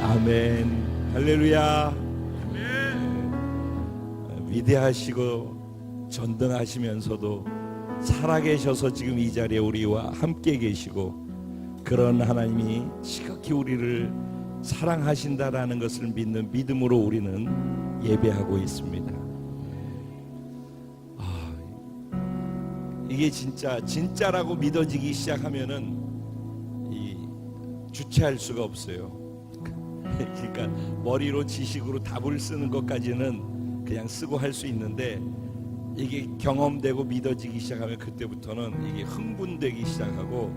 아멘. 할렐루야. 위대하시고 전등하시면서도 살아계셔서 지금 이 자리에 우리와 함께 계시고, 그런 하나님이 지극히 우리를 사랑하신다라는 것을 믿는 믿음으로 우리는 예배하고 있습니다. 이게 진짜라고 믿어지기 시작하면은 주체할 수가 없어요. 그러니까 머리로 지식으로 답을 쓰는 것까지는 그냥 쓰고 할 수 있는데, 이게 경험되고 믿어지기 시작하면 그때부터는 이게 흥분되기 시작하고,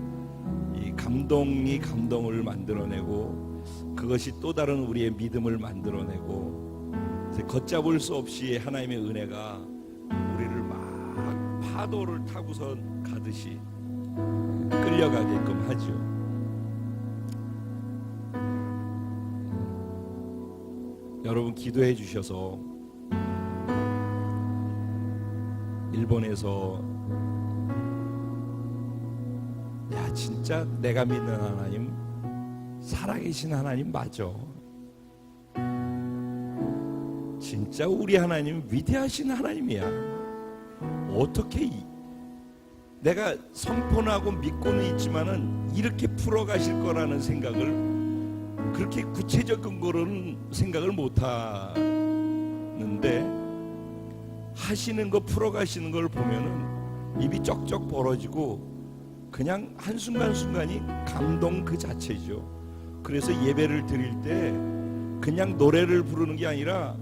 이 감동이 감동을 만들어내고, 그것이 또 다른 우리의 믿음을 만들어내고, 걷잡을 수 없이 하나님의 은혜가 우리를 막 파도를 타고선 가듯이 끌려가게끔 하죠. 여러분 기도해 주셔서 일본에서 야 진짜 내가 믿는 하나님 살아계신 하나님 맞아, 진짜 우리 하나님 위대하신 하나님이야, 어떻게 내가 선포하고 믿고는 있지만은 이렇게 풀어가실 거라는 생각을, 그렇게 구체적인 거로는 생각을 못 하는데 하시는 거 풀어가시는 걸 보면은 입이 쩍쩍 벌어지고 그냥 한순간순간이 감동 그 자체죠. 그래서 예배를 드릴 때 그냥 노래를 부르는 게 아니라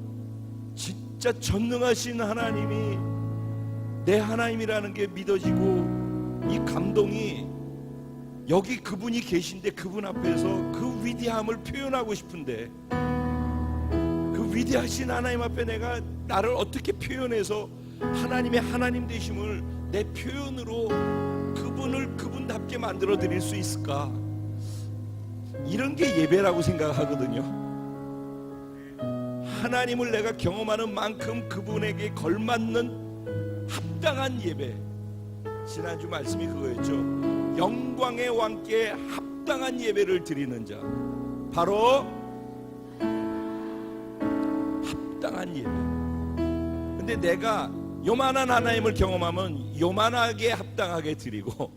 진짜 전능하신 하나님이 내 하나님이라는 게 믿어지고, 이 감동이 여기 그분이 계신데 그분 앞에서 그 위대함을 표현하고 싶은데, 그 위대하신 하나님 앞에 내가 나를 어떻게 표현해서 하나님의 하나님 되심을 내 표현으로 그분을 그분답게 만들어 드릴 수 있을까? 이런 게 예배라고 생각하거든요. 하나님을 내가 경험하는 만큼 그분에게 걸맞는 합당한 예배. 지난주 말씀이 그거였죠. 영광의 왕께 합당한 예배를 드리는 자, 바로 합당한 예배. 근데 내가 요만한 하나님을 경험하면 요만하게 합당하게 드리고,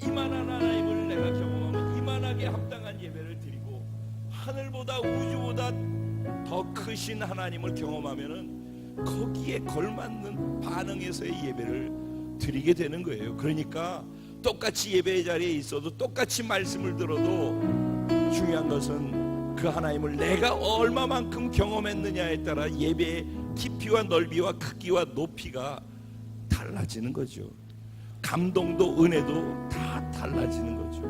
이만한 하나님을 내가 경험하면 이만하게 합당한 예배를 드리고, 하늘보다 우주보다 더 크신 하나님을 경험하면은 거기에 걸맞는 반응에서의 예배를 드리게 되는 거예요. 그러니까 똑같이 예배의 자리에 있어도 똑같이 말씀을 들어도 중요한 것은 그 하나님을 내가 얼마만큼 경험했느냐에 따라 예배의 깊이와 넓이와 크기와 높이가 달라지는 거죠. 감동도 은혜도 다 달라지는 거죠.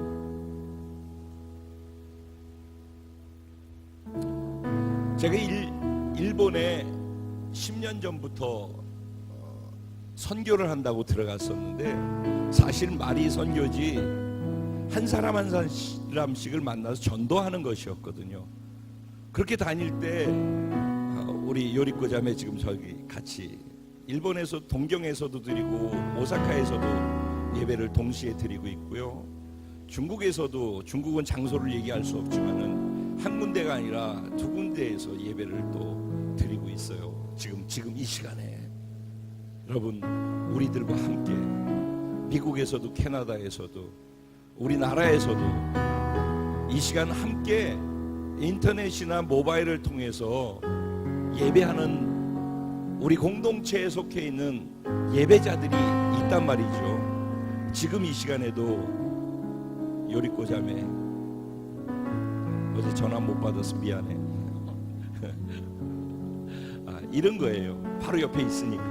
제가 일본에 10년 전부터 선교를 한다고 들어갔었는데, 사실 말이 선교지 한 사람 한 사람씩을 만나서 전도하는 것이었거든요. 그렇게 다닐 때 우리 요리코 자매 지금 저기 같이 일본에서 동경에서도 드리고 오사카에서도 예배를 동시에 드리고 있고요. 중국에서도, 중국은 장소를 얘기할 수 없지만은 한 군데가 아니라 두 군데에서 예배를 또 드리고 있어요. 지금 이 시간에 여러분 우리들과 함께 미국에서도 캐나다에서도 우리나라에서도 이 시간 함께 인터넷이나 모바일을 통해서 예배하는 우리 공동체에 속해 있는 예배자들이 있단 말이죠. 지금 이 시간에도 요리코 자매 어제 전화 못 받아서 미안해. 이런 거예요. 바로 옆에 있으니까.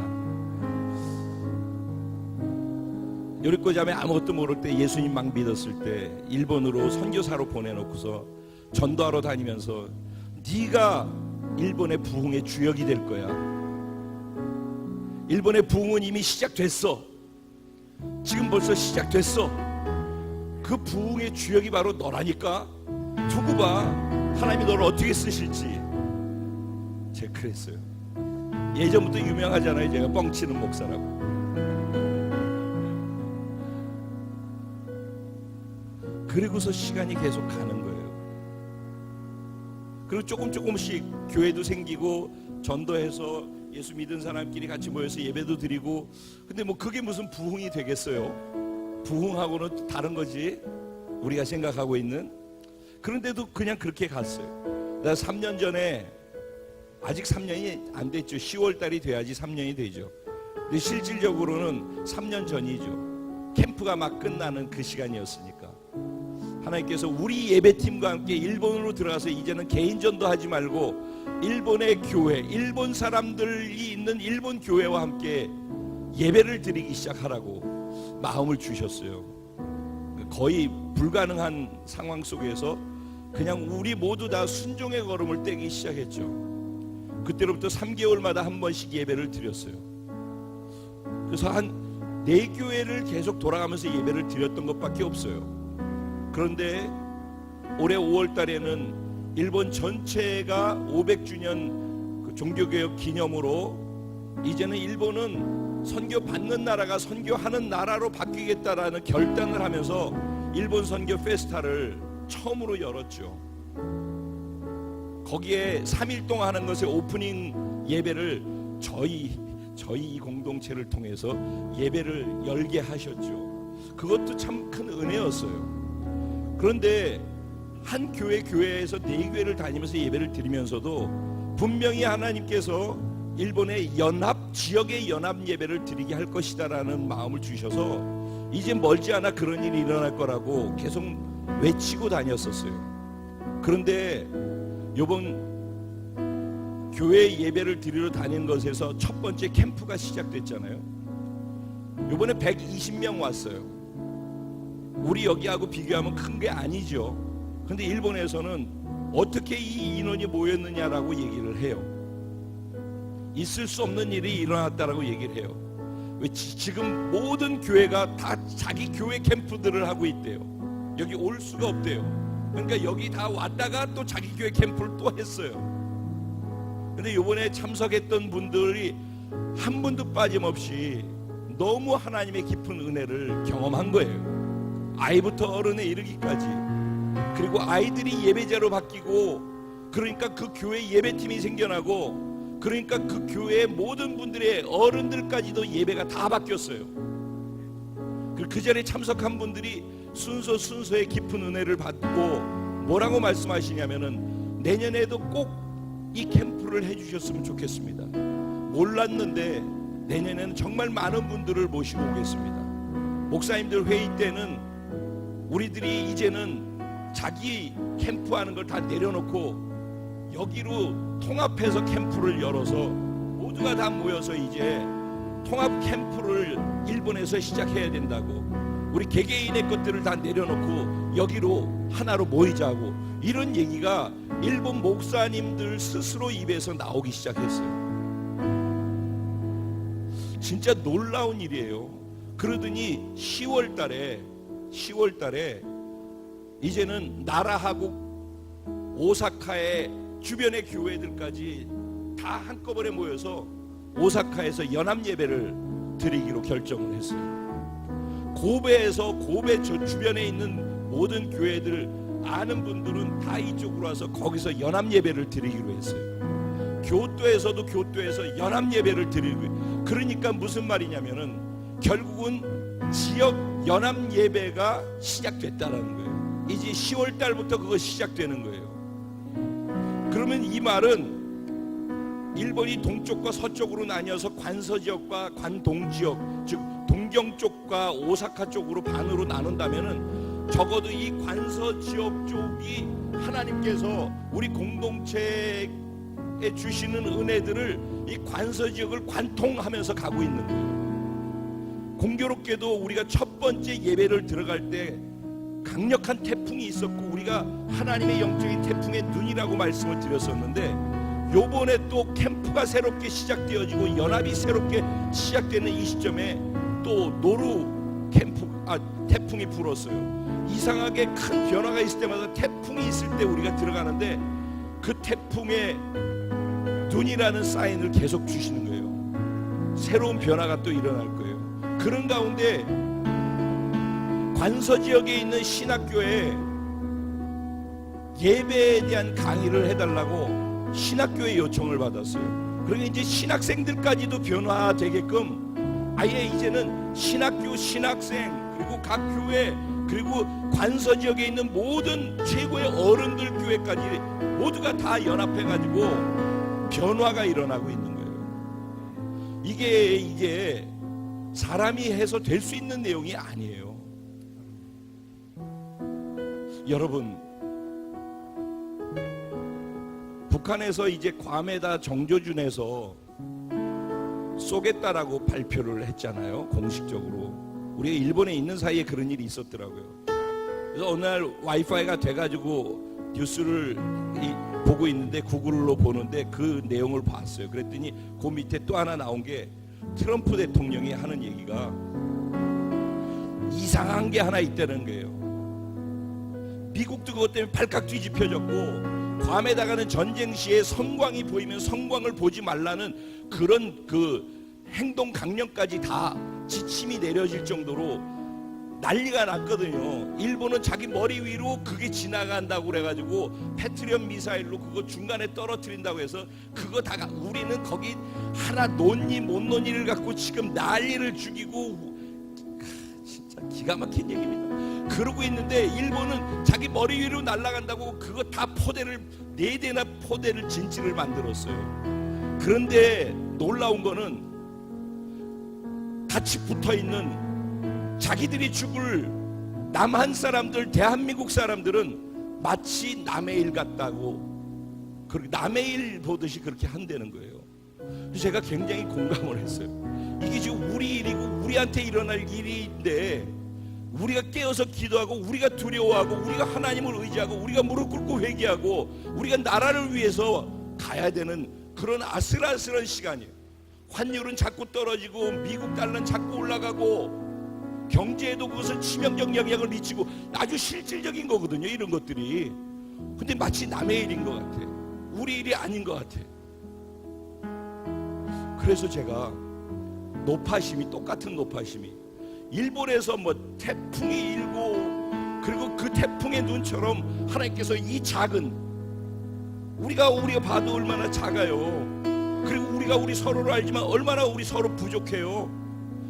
요리코 자매 아무것도 모를 때, 예수님 막 믿었을 때 일본으로 선교사로 보내놓고서 전도하러 다니면서 네가 일본의 부흥의 주역이 될 거야. 일본의 부흥은 이미 시작됐어. 지금 벌써 시작됐어. 그 부흥의 주역이 바로 너라니까. 두고 봐. 하나님이 너를 어떻게 쓰실지. 제가 그랬어요. 예전부터 유명하잖아요. 제가 뻥치는 목사라고. 그리고서 시간이 계속 가는 거예요. 그리고 조금씩 교회도 생기고 전도해서 예수 믿은 사람끼리 같이 모여서 예배도 드리고. 근데 뭐 그게 무슨 부흥이 되겠어요? 부흥하고는 다른 거지, 우리가 생각하고 있는. 그런데도 그냥 그렇게 갔어요. 내가 3년 전에, 아직 3년이 안 됐죠. 10월 달이 돼야지 3년이 되죠. 근데 실질적으로는 3년 전이죠. 캠프가 막 끝나는 그 시간이었으니까 하나님께서 우리 예배팀과 함께 일본으로 들어가서 이제는 개인전도 하지 말고 일본의 교회, 일본 사람들이 있는 일본 교회와 함께 예배를 드리기 시작하라고 마음을 주셨어요. 거의 불가능한 상황 속에서 그냥 우리 모두 다 순종의 걸음을 떼기 시작했죠. 그때로부터 3개월마다 한 번씩 예배를 드렸어요. 그래서 한 4교회를 계속 돌아가면서 예배를 드렸던 것밖에 없어요. 그런데 올해 5월 달에는 일본 전체가 500주년 종교개혁 기념으로 이제는 일본은 선교 받는 나라가 선교하는 나라로 바뀌겠다라는 결단을 하면서 일본 선교 페스타를 처음으로 열었죠. 거기에 3일 동안 하는 것의 오프닝 예배를 저희 이 공동체를 통해서 예배를 열게 하셨죠. 그것도 참 큰 은혜였어요. 그런데 한 교회에서 4교회를 다니면서 예배를 드리면서도 분명히 하나님께서 일본의 지역의 연합 예배를 드리게 할 것이다라는 마음을 주셔서 이제 멀지 않아 그런 일이 일어날 거라고 계속 외치고 다녔었어요. 그런데 이번 교회 예배를 드리러 다니는 것에서 첫 번째 캠프가 시작됐잖아요. 이번에 120명 왔어요. 우리 여기하고 비교하면 큰 게 아니죠. 근데 일본에서는 어떻게 이 인원이 모였느냐라고 얘기를 해요. 있을 수 없는 일이 일어났다라고 얘기를 해요. 왜 지금 모든 교회가 다 자기 교회 캠프들을 하고 있대요. 여기 올 수가 없대요. 그러니까 여기 다 왔다가 또 자기 교회 캠프를 또 했어요. 근데 이번에 참석했던 분들이 한 분도 빠짐없이 너무 하나님의 깊은 은혜를 경험한 거예요. 아이부터 어른에 이르기까지. 그리고 아이들이 예배자로 바뀌고, 그러니까 그 교회 예배팀이 생겨나고, 그러니까 그 교회의 모든 분들의 어른들까지도 예배가 다 바뀌었어요. 그 자리에 참석한 분들이 순서의 깊은 은혜를 받고 뭐라고 말씀하시냐면은 내년에도 꼭 이 캠프를 해주셨으면 좋겠습니다. 몰랐는데 내년에는 정말 많은 분들을 모시고 오겠습니다. 목사님들 회의 때는 우리들이 이제는 자기 캠프하는 걸 다 내려놓고 여기로 통합해서 캠프를 열어서 모두가 다 모여서 이제 통합 캠프를 일본에서 시작해야 된다고, 우리 개개인의 것들을 다 내려놓고 여기로 하나로 모이자고, 이런 얘기가 일본 목사님들 스스로 입에서 나오기 시작했어요. 진짜 놀라운 일이에요. 그러더니 10월 달에 이제는 나라하고 오사카의 주변의 교회들까지 다 한꺼번에 모여서 오사카에서 연합 예배를 드리기로 결정을 했어요. 고베 주변에 있는 모든 교회들 아는 분들은 다 이쪽으로 와서 거기서 연합 예배를 드리기로 했어요. 교토에서 연합 예배를 드리고, 그러니까 무슨 말이냐면은 결국은 지역 연합 예배가 시작됐다는 거예요. 이제 10월 달부터 그거 시작되는 거예요. 그러면 이 말은 일본이 동쪽과 서쪽으로 나뉘어서 관서 지역과 관동 지역, 즉 동경 쪽과 오사카 쪽으로 반으로 나눈다면은 적어도 이 관서 지역 쪽이 하나님께서 우리 공동체에 주시는 은혜들을 이 관서 지역을 관통하면서 가고 있는 거예요. 공교롭게도 우리가 첫 번째 예배를 들어갈 때 강력한 태풍이 있었고 우리가 하나님의 영적인 태풍의 눈이라고 말씀을 드렸었는데, 요번에 또 캠프가 새롭게 시작되어지고 연합이 새롭게 시작되는 이 시점에 또 노루 태풍이 불었어요. 이상하게 큰 변화가 있을 때마다 태풍이 있을 때 우리가 들어가는데 그 태풍의 눈이라는 사인을 계속 주시는 거예요. 새로운 변화가 또 일어날 거예요. 그런 가운데 관서 지역에 있는 신학교에 예배에 대한 강의를 해달라고 신학교에 요청을 받았어요. 그러니까 이제 신학생들까지도 변화되게끔 아예 이제는 신학교, 신학생, 그리고 각 교회, 그리고 관서 지역에 있는 모든 최고의 어른들 교회까지 모두가 다 연합해가지고 변화가 일어나고 있는 거예요. 이게 사람이 해서 될 수 있는 내용이 아니에요. 여러분, 북한에서 이제 괌에다 정조준에서 쏘겠다라고 발표를 했잖아요. 공식적으로. 우리가 일본에 있는 사이에 그런 일이 있었더라고요. 그래서 어느 날 와이파이가 돼가지고 뉴스를 보고 있는데, 구글로 보는데 그 내용을 봤어요. 그랬더니 그 밑에 또 하나 나온 게 트럼프 대통령이 하는 얘기가 이상한 게 하나 있다는 거예요. 미국도 그것 때문에 발칵 뒤집혀졌고, 괌에다가는 전쟁 시에 성광이 보이면 성광을 보지 말라는 그런 그 행동 강령까지 다 지침이 내려질 정도로 난리가 났거든요. 일본은 자기 머리 위로 그게 지나간다고 그래가지고 패트리엇 미사일로 그거 중간에 떨어뜨린다고 해서 그거 다가 우리는 거기 하나 논니 못 논니를 갖고 지금 난리를 죽이고, 진짜 기가 막힌 얘기입니다. 그러고 있는데 일본은 자기 머리 위로 날아간다고 그거 다 포대를 4대나 포대를 진지를 만들었어요. 그런데 놀라운 거는 같이 붙어있는 자기들이 죽을 남한 사람들, 대한민국 사람들은 마치 남의 일 같다고, 그렇게 남의 일 보듯이 그렇게 한다는 거예요. 그래서 제가 굉장히 공감을 했어요. 이게 지금 우리 일이고 우리한테 일어날 일인데, 우리가 깨어서 기도하고, 우리가 두려워하고, 우리가 하나님을 의지하고, 우리가 무릎 꿇고 회개하고, 우리가 나라를 위해서 가야 되는 그런 아슬아슬한 시간이에요. 환율은 자꾸 떨어지고, 미국 달러는 자꾸 올라가고, 경제에도 그것은 치명적 영향을 미치고, 아주 실질적인 거거든요, 이런 것들이. 근데 마치 남의 일인 것 같아. 우리 일이 아닌 것 같아. 그래서 제가 노파심이, 똑같은 노파심이, 일본에서 뭐 태풍이 일고, 그리고 그 태풍의 눈처럼 하나님께서 이 작은, 우리가 봐도 얼마나 작아요. 그리고 우리가 우리 서로를 알지만 얼마나 우리 서로 부족해요.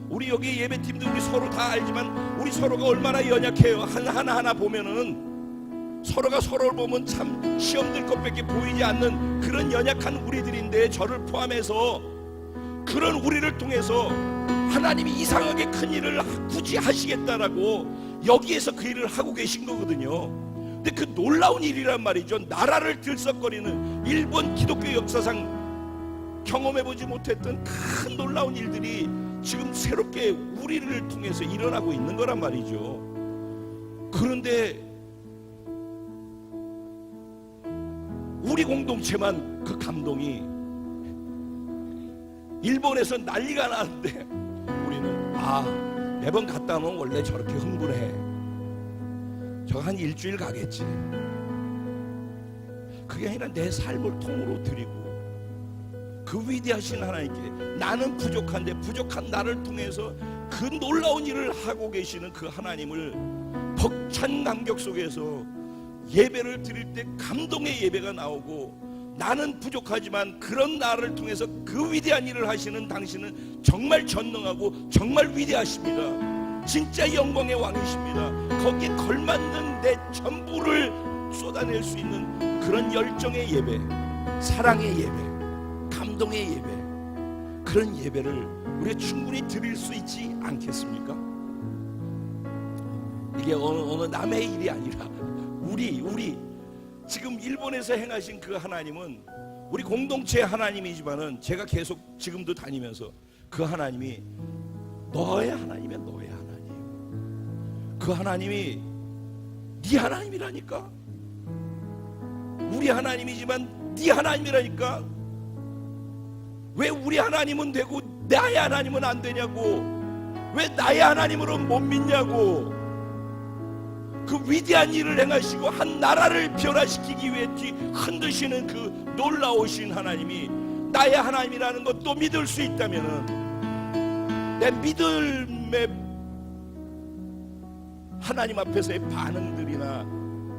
우리 여기 예배팀도 우리 서로 다 알지만 우리 서로가 얼마나 연약해요. 하나하나 보면은 서로가 서로를 보면 참 시험들 것밖에 보이지 않는 그런 연약한 우리들인데, 저를 포함해서 그런 우리를 통해서 하나님이 이상하게 큰 일을 굳이 하시겠다라고 여기에서 그 일을 하고 계신 거거든요. 근데 그 놀라운 일이란 말이죠. 나라를 들썩거리는, 일본 기독교 역사상 경험해보지 못했던 큰 놀라운 일들이 지금 새롭게 우리를 통해서 일어나고 있는 거란 말이죠. 그런데 우리 공동체만 그 감동이, 일본에서 난리가 나는데 우리는 매번 갔다 오면 원래 저렇게 흥분해. 저 한 일주일 가겠지. 그게 아니라 내 삶을 통으로 드리고, 그 위대하신 하나님께 나는 부족한데 부족한 나를 통해서 그 놀라운 일을 하고 계시는 그 하나님을 벅찬 감격 속에서 예배를 드릴 때 감동의 예배가 나오고, 나는 부족하지만 그런 나를 통해서 그 위대한 일을 하시는 당신은 정말 전능하고 정말 위대하십니다. 진짜 영광의 왕이십니다. 거기에 걸맞는 내 전부를 쏟아낼 수 있는 그런 열정의 예배, 사랑의 예배, 감동의 예배, 그런 예배를 우리가 충분히 드릴 수 있지 않겠습니까? 이게 어느 남의 일이 아니라 우리 지금 일본에서 행하신 그 하나님은 우리 공동체의 하나님이지만은, 제가 계속 지금도 다니면서 그 하나님이 너의 하나님이야. 너의 하나님. 그 하나님이 네 하나님이라니까. 우리 하나님이지만 네 하나님이라니까. 왜 우리 하나님은 되고 나의 하나님은 안 되냐고. 왜 나의 하나님으로 못 믿냐고. 그 위대한 일을 행하시고 한 나라를 변화시키기 위해 흔드시는 그 놀라우신 하나님이 나의 하나님이라는 것도 믿을 수 있다면은, 내 믿음의 하나님 앞에서의 반응들이나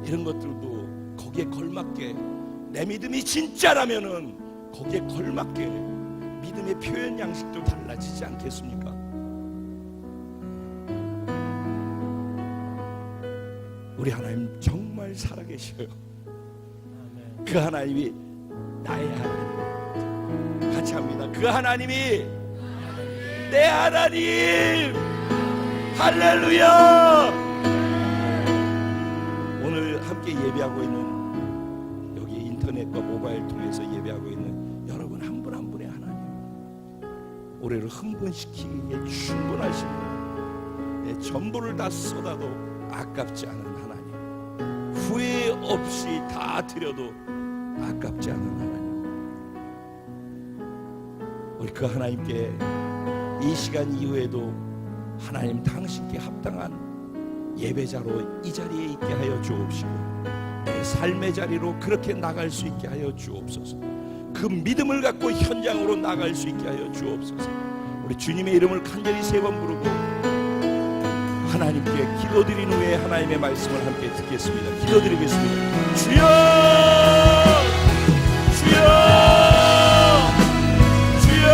이런 것들도 거기에 걸맞게 내 믿음이 진짜라면은 거기에 걸맞게 믿음의 표현 양식도 달라지지 않겠습니까? 우리 하나님 정말 살아계셔요. 그 하나님이 나의 하나님. 같이 합니다. 그 하나님이 내 하나님. 할렐루야. 오늘 함께 예배하고 있는, 여기 인터넷과 모바일 통해서 예배하고 있는 여러분 한 분 한 분의 하나님, 올해를 흥분시키기에 충분하신 분, 내 전부를 다 쏟아도 아깝지 않은 하나님, 후회 없이 다 드려도 아깝지 않은 하나님, 우리 그 하나님께 이 시간 이후에도 하나님 당신께 합당한 예배자로 이 자리에 있게 하여 주옵시고, 내 삶의 자리로 그렇게 나갈 수 있게 하여 주옵소서. 그 믿음을 갖고 현장으로 나갈 수 있게 하여 주옵소서. 우리 주님의 이름을 간절히 3번 부르고 하나님께 기도드린 후에 하나님의 말씀을 함께 듣겠습니다. 기도드리겠습니다. 주여, 주여, 주여.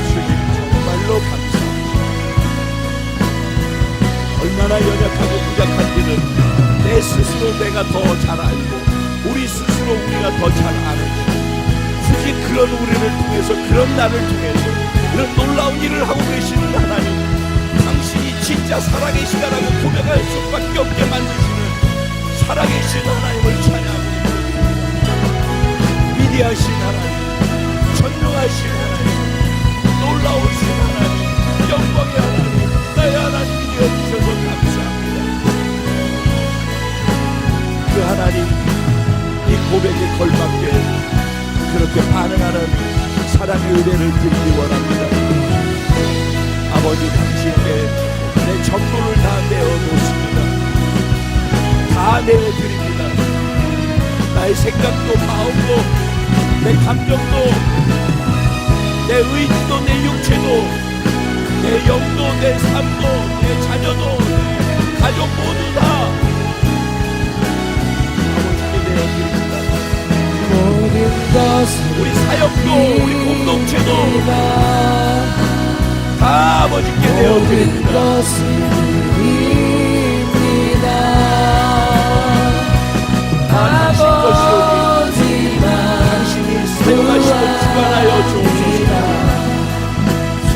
주님 정말로 감사합니다. 얼마나 연약하고 부족한지는 내 스스로 내가 더 잘 알고, 우리 스스로 우리가 더 잘 아는, 굳이 그런 우리를 통해서, 그런 나를 통해서 이런 놀라운 일을 하고 계시는 하나님, 당신이 진짜 살아계시다라고 고백할 수밖에 없게 만드시는 살아계신 하나님을 찬양하고, 위대하신 하나님, 전능하신 하나님, 놀라우신 하나님, 영광의 하나님, 나의 하나님이 되어주셔서 감사합니다. 그 하나님, 이 고백에 걸맞게 그렇게 반응하는 사랑의 은혜를 드리기 원합니다. 아버지, 당신께 내 전부를 다 내어놓습니다. 다 내어드립니다. 나의 생각도 마음도 내 감정도 내 의지도 내 육체도 내 영도 내 삶도 내 자녀도 내 가족 모두 다 아버지께 내어드립니다. 우리 사역도 우리 공동체도 다 아버지께 내어드립니다. 당신 것이오니 당신이 사용하시고 주관하여 주옵소서.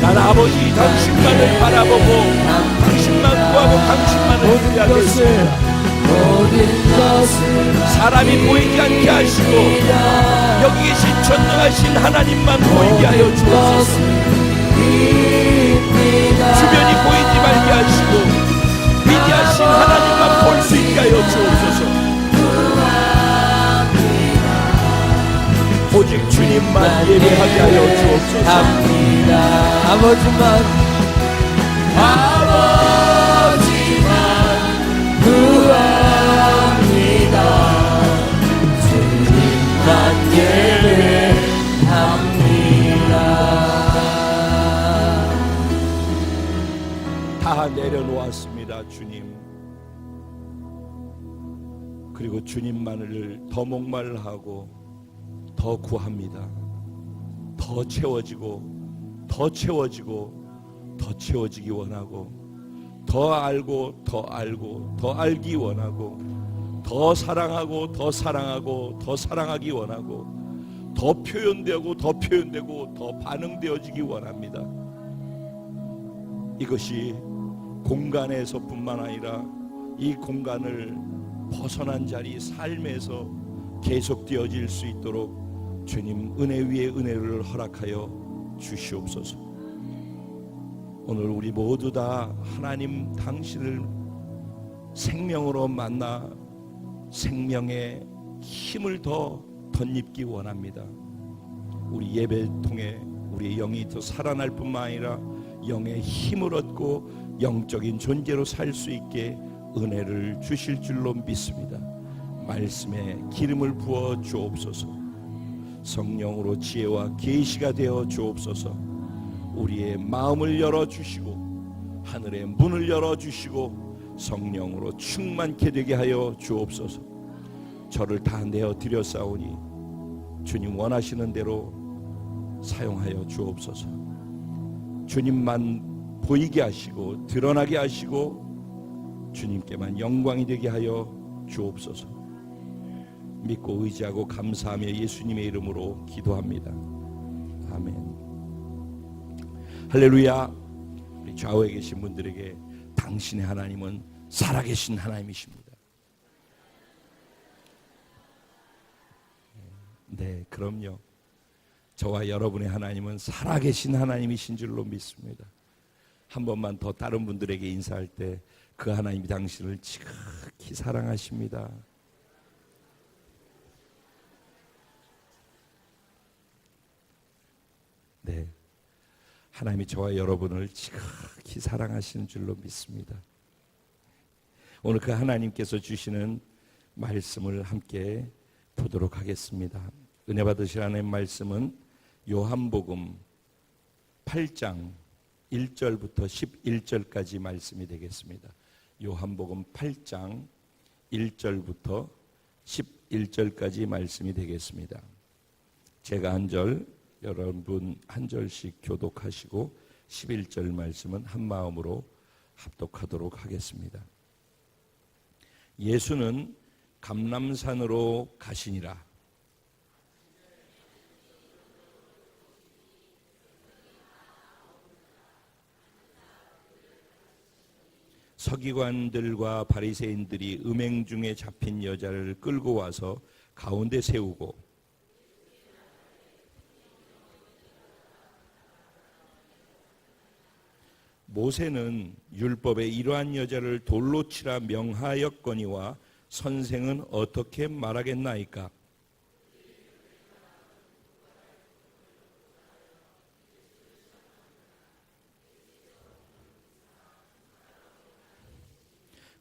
난 아버지 당신만을 바라보고 당신만 구하고 당신만을 기대하겠습니다. 사람이 보이지 않게 하시고 여기 계신 전능하신 하나님만 보이게 하여 주옵소서. 주변이 보이지 말게 하시고 위대하신 하나님만 볼 수 있게 하여 주옵소서. 오직 주님만 예배하게 하여 주옵소서. 아버지만 구합니다. 주님만 예배합니다. 다 내려놓았습니다, 주님. 그리고 주님만을 더 목말라하고 더 구합니다. 더 채워지고 더 채워지고 더 채워지기 원하고, 더 알고 더 알고 더 알기 원하고, 더 사랑하고 더 사랑하고 더 사랑하기 원하고, 더 표현되고 더 표현되고 더 반응되어지기 원합니다. 이것이 공간에서뿐만 아니라 이 공간을 벗어난 자리 삶에서 계속되어질 수 있도록 주님 은혜 위에 은혜를 허락하여 주시옵소서. 오늘 우리 모두 다 하나님 당신을 생명으로 만나 생명의 힘을 더 덧입기 원합니다. 우리 예배 통해 우리 영이 더 살아날 뿐만 아니라 영의 힘을 얻고 영적인 존재로 살 수 있게 은혜를 주실 줄로 믿습니다. 말씀에 기름을 부어 주옵소서. 성령으로 지혜와 계시가 되어 주옵소서. 우리의 마음을 열어주시고 하늘의 문을 열어주시고 성령으로 충만케 되게 하여 주옵소서. 저를 다 내어 드렸사오니 주님 원하시는 대로 사용하여 주옵소서. 주님만 보이게 하시고 드러나게 하시고 주님께만 영광이 되게 하여 주옵소서. 믿고 의지하고 감사하며 예수님의 이름으로 기도합니다. 아멘. 할렐루야. 우리 좌우에 계신 분들에게 당신의 하나님은 살아계신 하나님이십니다. 네, 그럼요. 저와 여러분의 하나님은 살아계신 하나님이신 줄로 믿습니다. 한 번만 더 다른 분들에게 인사할 때 그 하나님이 당신을 지극히 사랑하십니다. 네, 하나님이 저와 여러분을 지극히 사랑하시는 줄로 믿습니다. 오늘 그 하나님께서 주시는 말씀을 함께 보도록 하겠습니다. 은혜 받으실 하나님 말씀은 요한복음 8장 1절부터 11절까지 말씀이 되겠습니다. 요한복음 8장 1절부터 11절까지 말씀이 되겠습니다. 제가 한 절, 여러분 한 절씩 교독하시고 11절 말씀은 한 마음으로 합독하도록 하겠습니다. 예수는 감람산으로 가시니라. 서기관들과 바리새인들이 음행 중에 잡힌 여자를 끌고 와서 가운데 세우고 모세는 율법에 이러한 여자를 돌로 치라 명하였거니와 선생은 어떻게 말하겠나이까?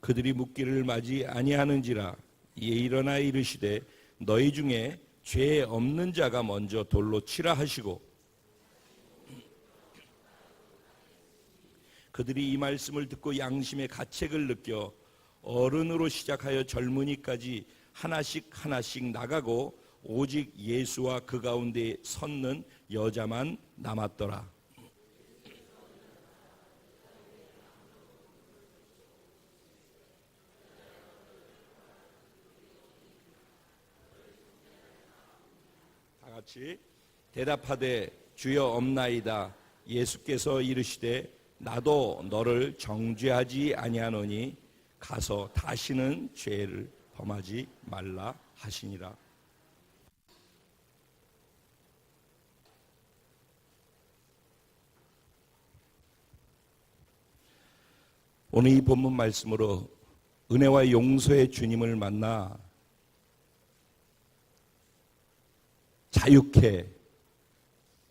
그들이 묻기를 맞이 아니하는지라. 이에 일어나 이르시되 너희 중에 죄 없는 자가 먼저 돌로 치라 하시고 그들이 이 말씀을 듣고 양심의 가책을 느껴 어른으로 시작하여 젊은이까지 하나씩 하나씩 나가고 오직 예수와 그 가운데 섰는 여자만 남았더라. 다 같이 대답하되 주여 없나이다. 예수께서 이르시되 나도 너를 정죄하지 아니하노니 가서 다시는 죄를 범하지 말라 하시니라. 오늘 이 본문 말씀으로 은혜와 용서의 주님을 만나 자유케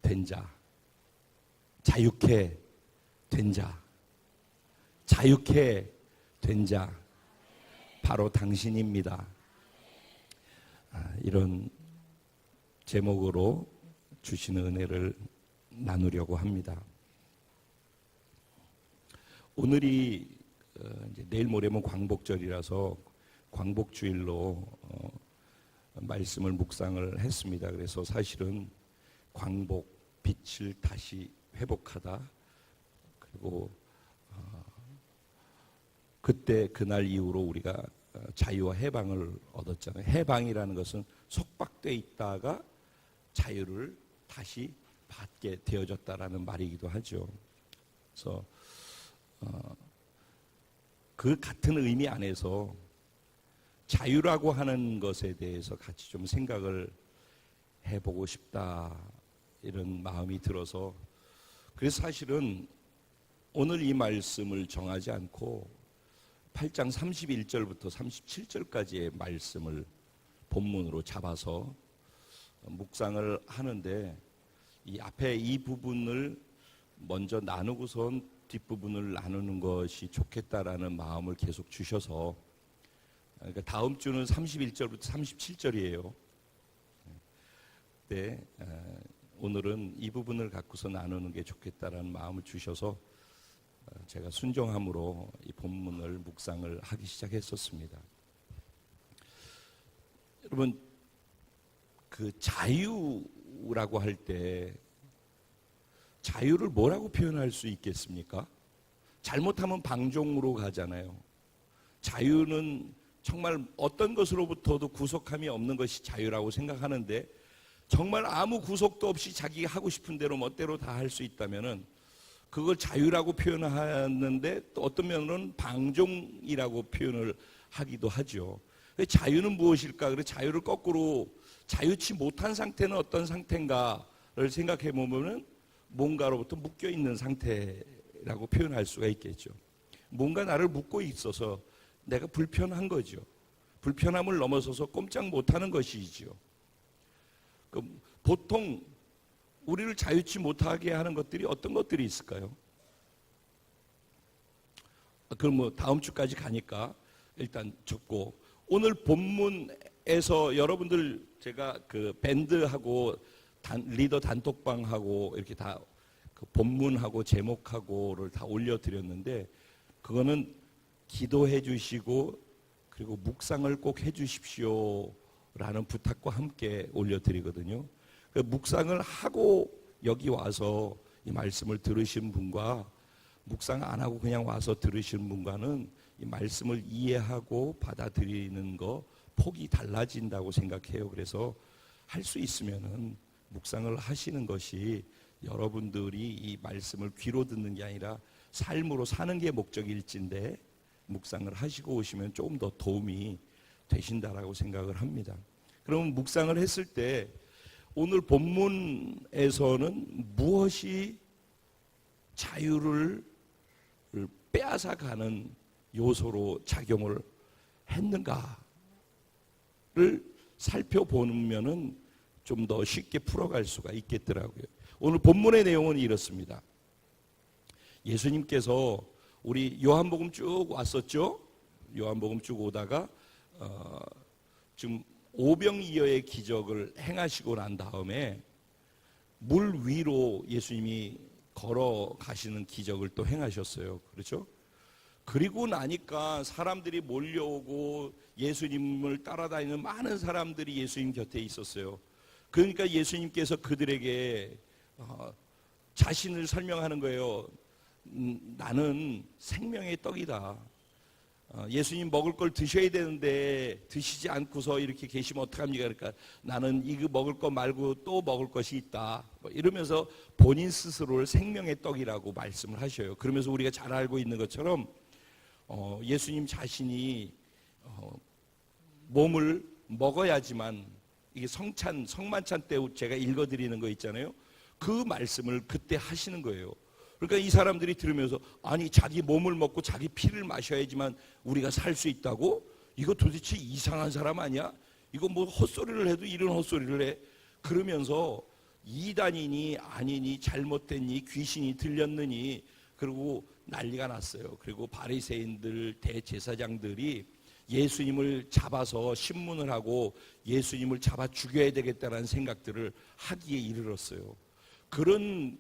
된 자, 자유케 된 자, 자유케 된 자, 바로 당신입니다. 이런 제목으로 주시는 은혜를 나누려고 합니다. 오늘이 이제 내일 모레면 광복절이라서 광복주일로 말씀을 묵상을 했습니다. 그래서 사실은 광복, 빛을 다시 회복하다. 그리고 그때 그날 이후로 우리가 자유와 해방을 얻었잖아요. 해방이라는 것은 속박돼 있다가 자유를 다시 받게 되어졌다라는 말이기도 하죠. 그래서 그 같은 의미 안에서 자유라고 하는 것에 대해서 같이 좀 생각을 해보고 싶다 이런 마음이 들어서 그래서 사실은 오늘 이 말씀을 정하지 않고 8장 31절부터 37절까지의 말씀을 본문으로 잡아서 묵상을 하는데 이 앞에 이 부분을 먼저 나누고선 뒷부분을 나누는 것이 좋겠다라는 마음을 계속 주셔서 그러니까 다음 주는 31절부터 37절이에요. 네, 오늘은 이 부분을 갖고서 나누는 게 좋겠다라는 마음을 주셔서 제가 순종함으로 이 본문을 묵상을 하기 시작했었습니다. 여러분, 그 자유라고 할 때 자유를 뭐라고 표현할 수 있겠습니까? 잘못하면 방종으로 가잖아요. 자유는 정말 어떤 것으로부터도 구속함이 없는 것이 자유라고 생각하는데, 정말 아무 구속도 없이 자기가 하고 싶은 대로 멋대로 다 할 수 있다면은 그걸 자유라고 표현하는데, 또 어떤 면은 방종이라고 표현을 하기도 하죠. 자유는 무엇일까? 그래서 자유를 거꾸로, 자유치 못한 상태는 어떤 상태인가를 생각해 보면은 뭔가로부터 묶여 있는 상태라고 표현할 수가 있겠죠. 뭔가 나를 묶고 있어서 내가 불편한 거죠. 불편함을 넘어서서 꼼짝 못하는 것이죠. 보통 우리를 자유치 못하게 하는 것들이 어떤 것들이 있을까요? 그럼 뭐 다음 주까지 가니까 일단 적고, 오늘 본문에서 여러분들 제가 그 밴드하고 리더 단톡방하고 이렇게 다 그 본문하고 제목하고를 다 올려드렸는데, 그거는 기도해 주시고 그리고 묵상을 꼭 해 주십시오 라는 부탁과 함께 올려드리거든요. 그 묵상을 하고 여기 와서 이 말씀을 들으신 분과 묵상 안 하고 그냥 와서 들으신 분과는 이 말씀을 이해하고 받아들이는 거 폭이 달라진다고 생각해요. 그래서 할 수 있으면은 묵상을 하시는 것이, 여러분들이 이 말씀을 귀로 듣는 게 아니라 삶으로 사는 게 목적일진데, 묵상을 하시고 오시면 조금 더 도움이 되신다라고 생각을 합니다. 그럼 묵상을 했을 때 오늘 본문에서는 무엇이 자유를 빼앗아가는 요소로 작용을 했는가를 살펴보면은 좀 더 쉽게 풀어갈 수가 있겠더라고요. 오늘 본문의 내용은 이렇습니다. 예수님께서 우리 요한복음 쭉 왔었죠. 요한복음 쭉 오다가 지금 오병이어의 기적을 행하시고 난 다음에 물 위로 예수님이 걸어가시는 기적을 또 행하셨어요. 그렇죠? 그리고 나니까 사람들이 몰려오고 예수님을 따라다니는 많은 사람들이 예수님 곁에 있었어요. 그러니까 예수님께서 그들에게 자신을 설명하는 거예요. 나는 생명의 떡이다. 예수님 먹을 걸 드셔야 되는데 드시지 않고서 이렇게 계시면 어떡합니까? 그러니까 나는 이거 먹을 거 말고 또 먹을 것이 있다. 이러면서 본인 스스로를 생명의 떡이라고 말씀을 하셔요. 그러면서 우리가 잘 알고 있는 것처럼 예수님 자신이 몸을 먹어야지만, 이게 성만찬 때 제가 읽어드리는 거 있잖아요. 그 말씀을 그때 하시는 거예요. 그러니까 이 사람들이 들으면서, 아니 자기 몸을 먹고 자기 피를 마셔야지만 우리가 살 수 있다고? 이거 도대체 이상한 사람 아니야? 이거 뭐 헛소리를 해도 이런 헛소리를 해? 그러면서 이단이니 아니니 잘못됐니 귀신이 들렸느니 그리고 난리가 났어요. 그리고 바리새인들 대제사장들이 예수님을 잡아서 신문을 하고 예수님을 잡아 죽여야 되겠다는 생각들을 하기에 이르렀어요. 그런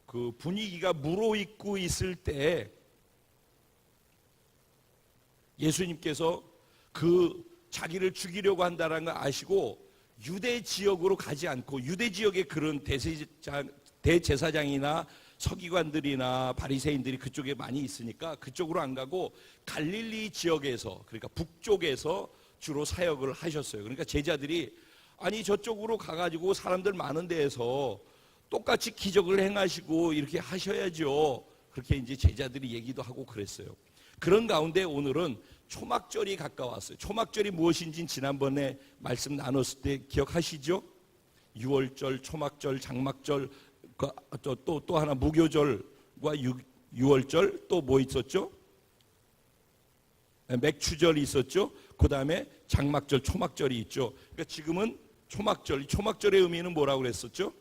그 분위기가 무르익고 있을 때 예수님께서 그 자기를 죽이려고 한다는 걸 아시고 유대 지역으로 가지 않고, 유대 지역에 그런 대제사장이나 서기관들이나 바리새인들이 그쪽에 많이 있으니까 그쪽으로 안 가고 갈릴리 지역에서, 그러니까 북쪽에서 주로 사역을 하셨어요. 그러니까 제자들이, 아니 저쪽으로 가가지고 사람들 많은 데에서 똑같이 기적을 행하시고 이렇게 하셔야죠. 그렇게 이제 제자들이 얘기도 하고 그랬어요. 그런 가운데 오늘은 초막절이 가까웠어요. 초막절이 무엇인지 지난번에 말씀 나눴을 때 기억하시죠? 유월절, 초막절, 장막절, 또 하나 무교절과 유월절, 또 뭐 있었죠? 맥추절이 있었죠. 그 다음에 장막절, 초막절이 있죠. 그러니까 지금은 초막절, 초막절의 의미는 뭐라고 그랬었죠?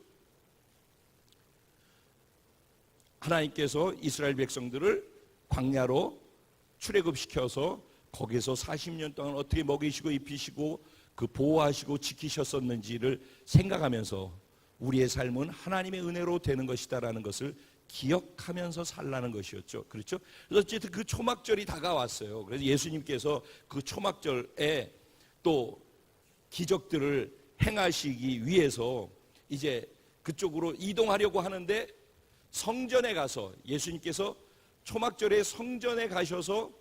하나님께서 이스라엘 백성들을 광야로 출애굽시켜서 거기서 40년 동안 어떻게 먹이시고 입히시고 그 보호하시고 지키셨었는지를 생각하면서 우리의 삶은 하나님의 은혜로 되는 것이다라는 것을 기억하면서 살라는 것이었죠. 그렇죠? 그래서 어쨌든 그 초막절이 다가왔어요. 그래서 예수님께서 그 초막절에 또 기적들을 행하시기 위해서 이제 그쪽으로 이동하려고 하는데 성전에 가서 예수님께서 초막절에 성전에 가셔서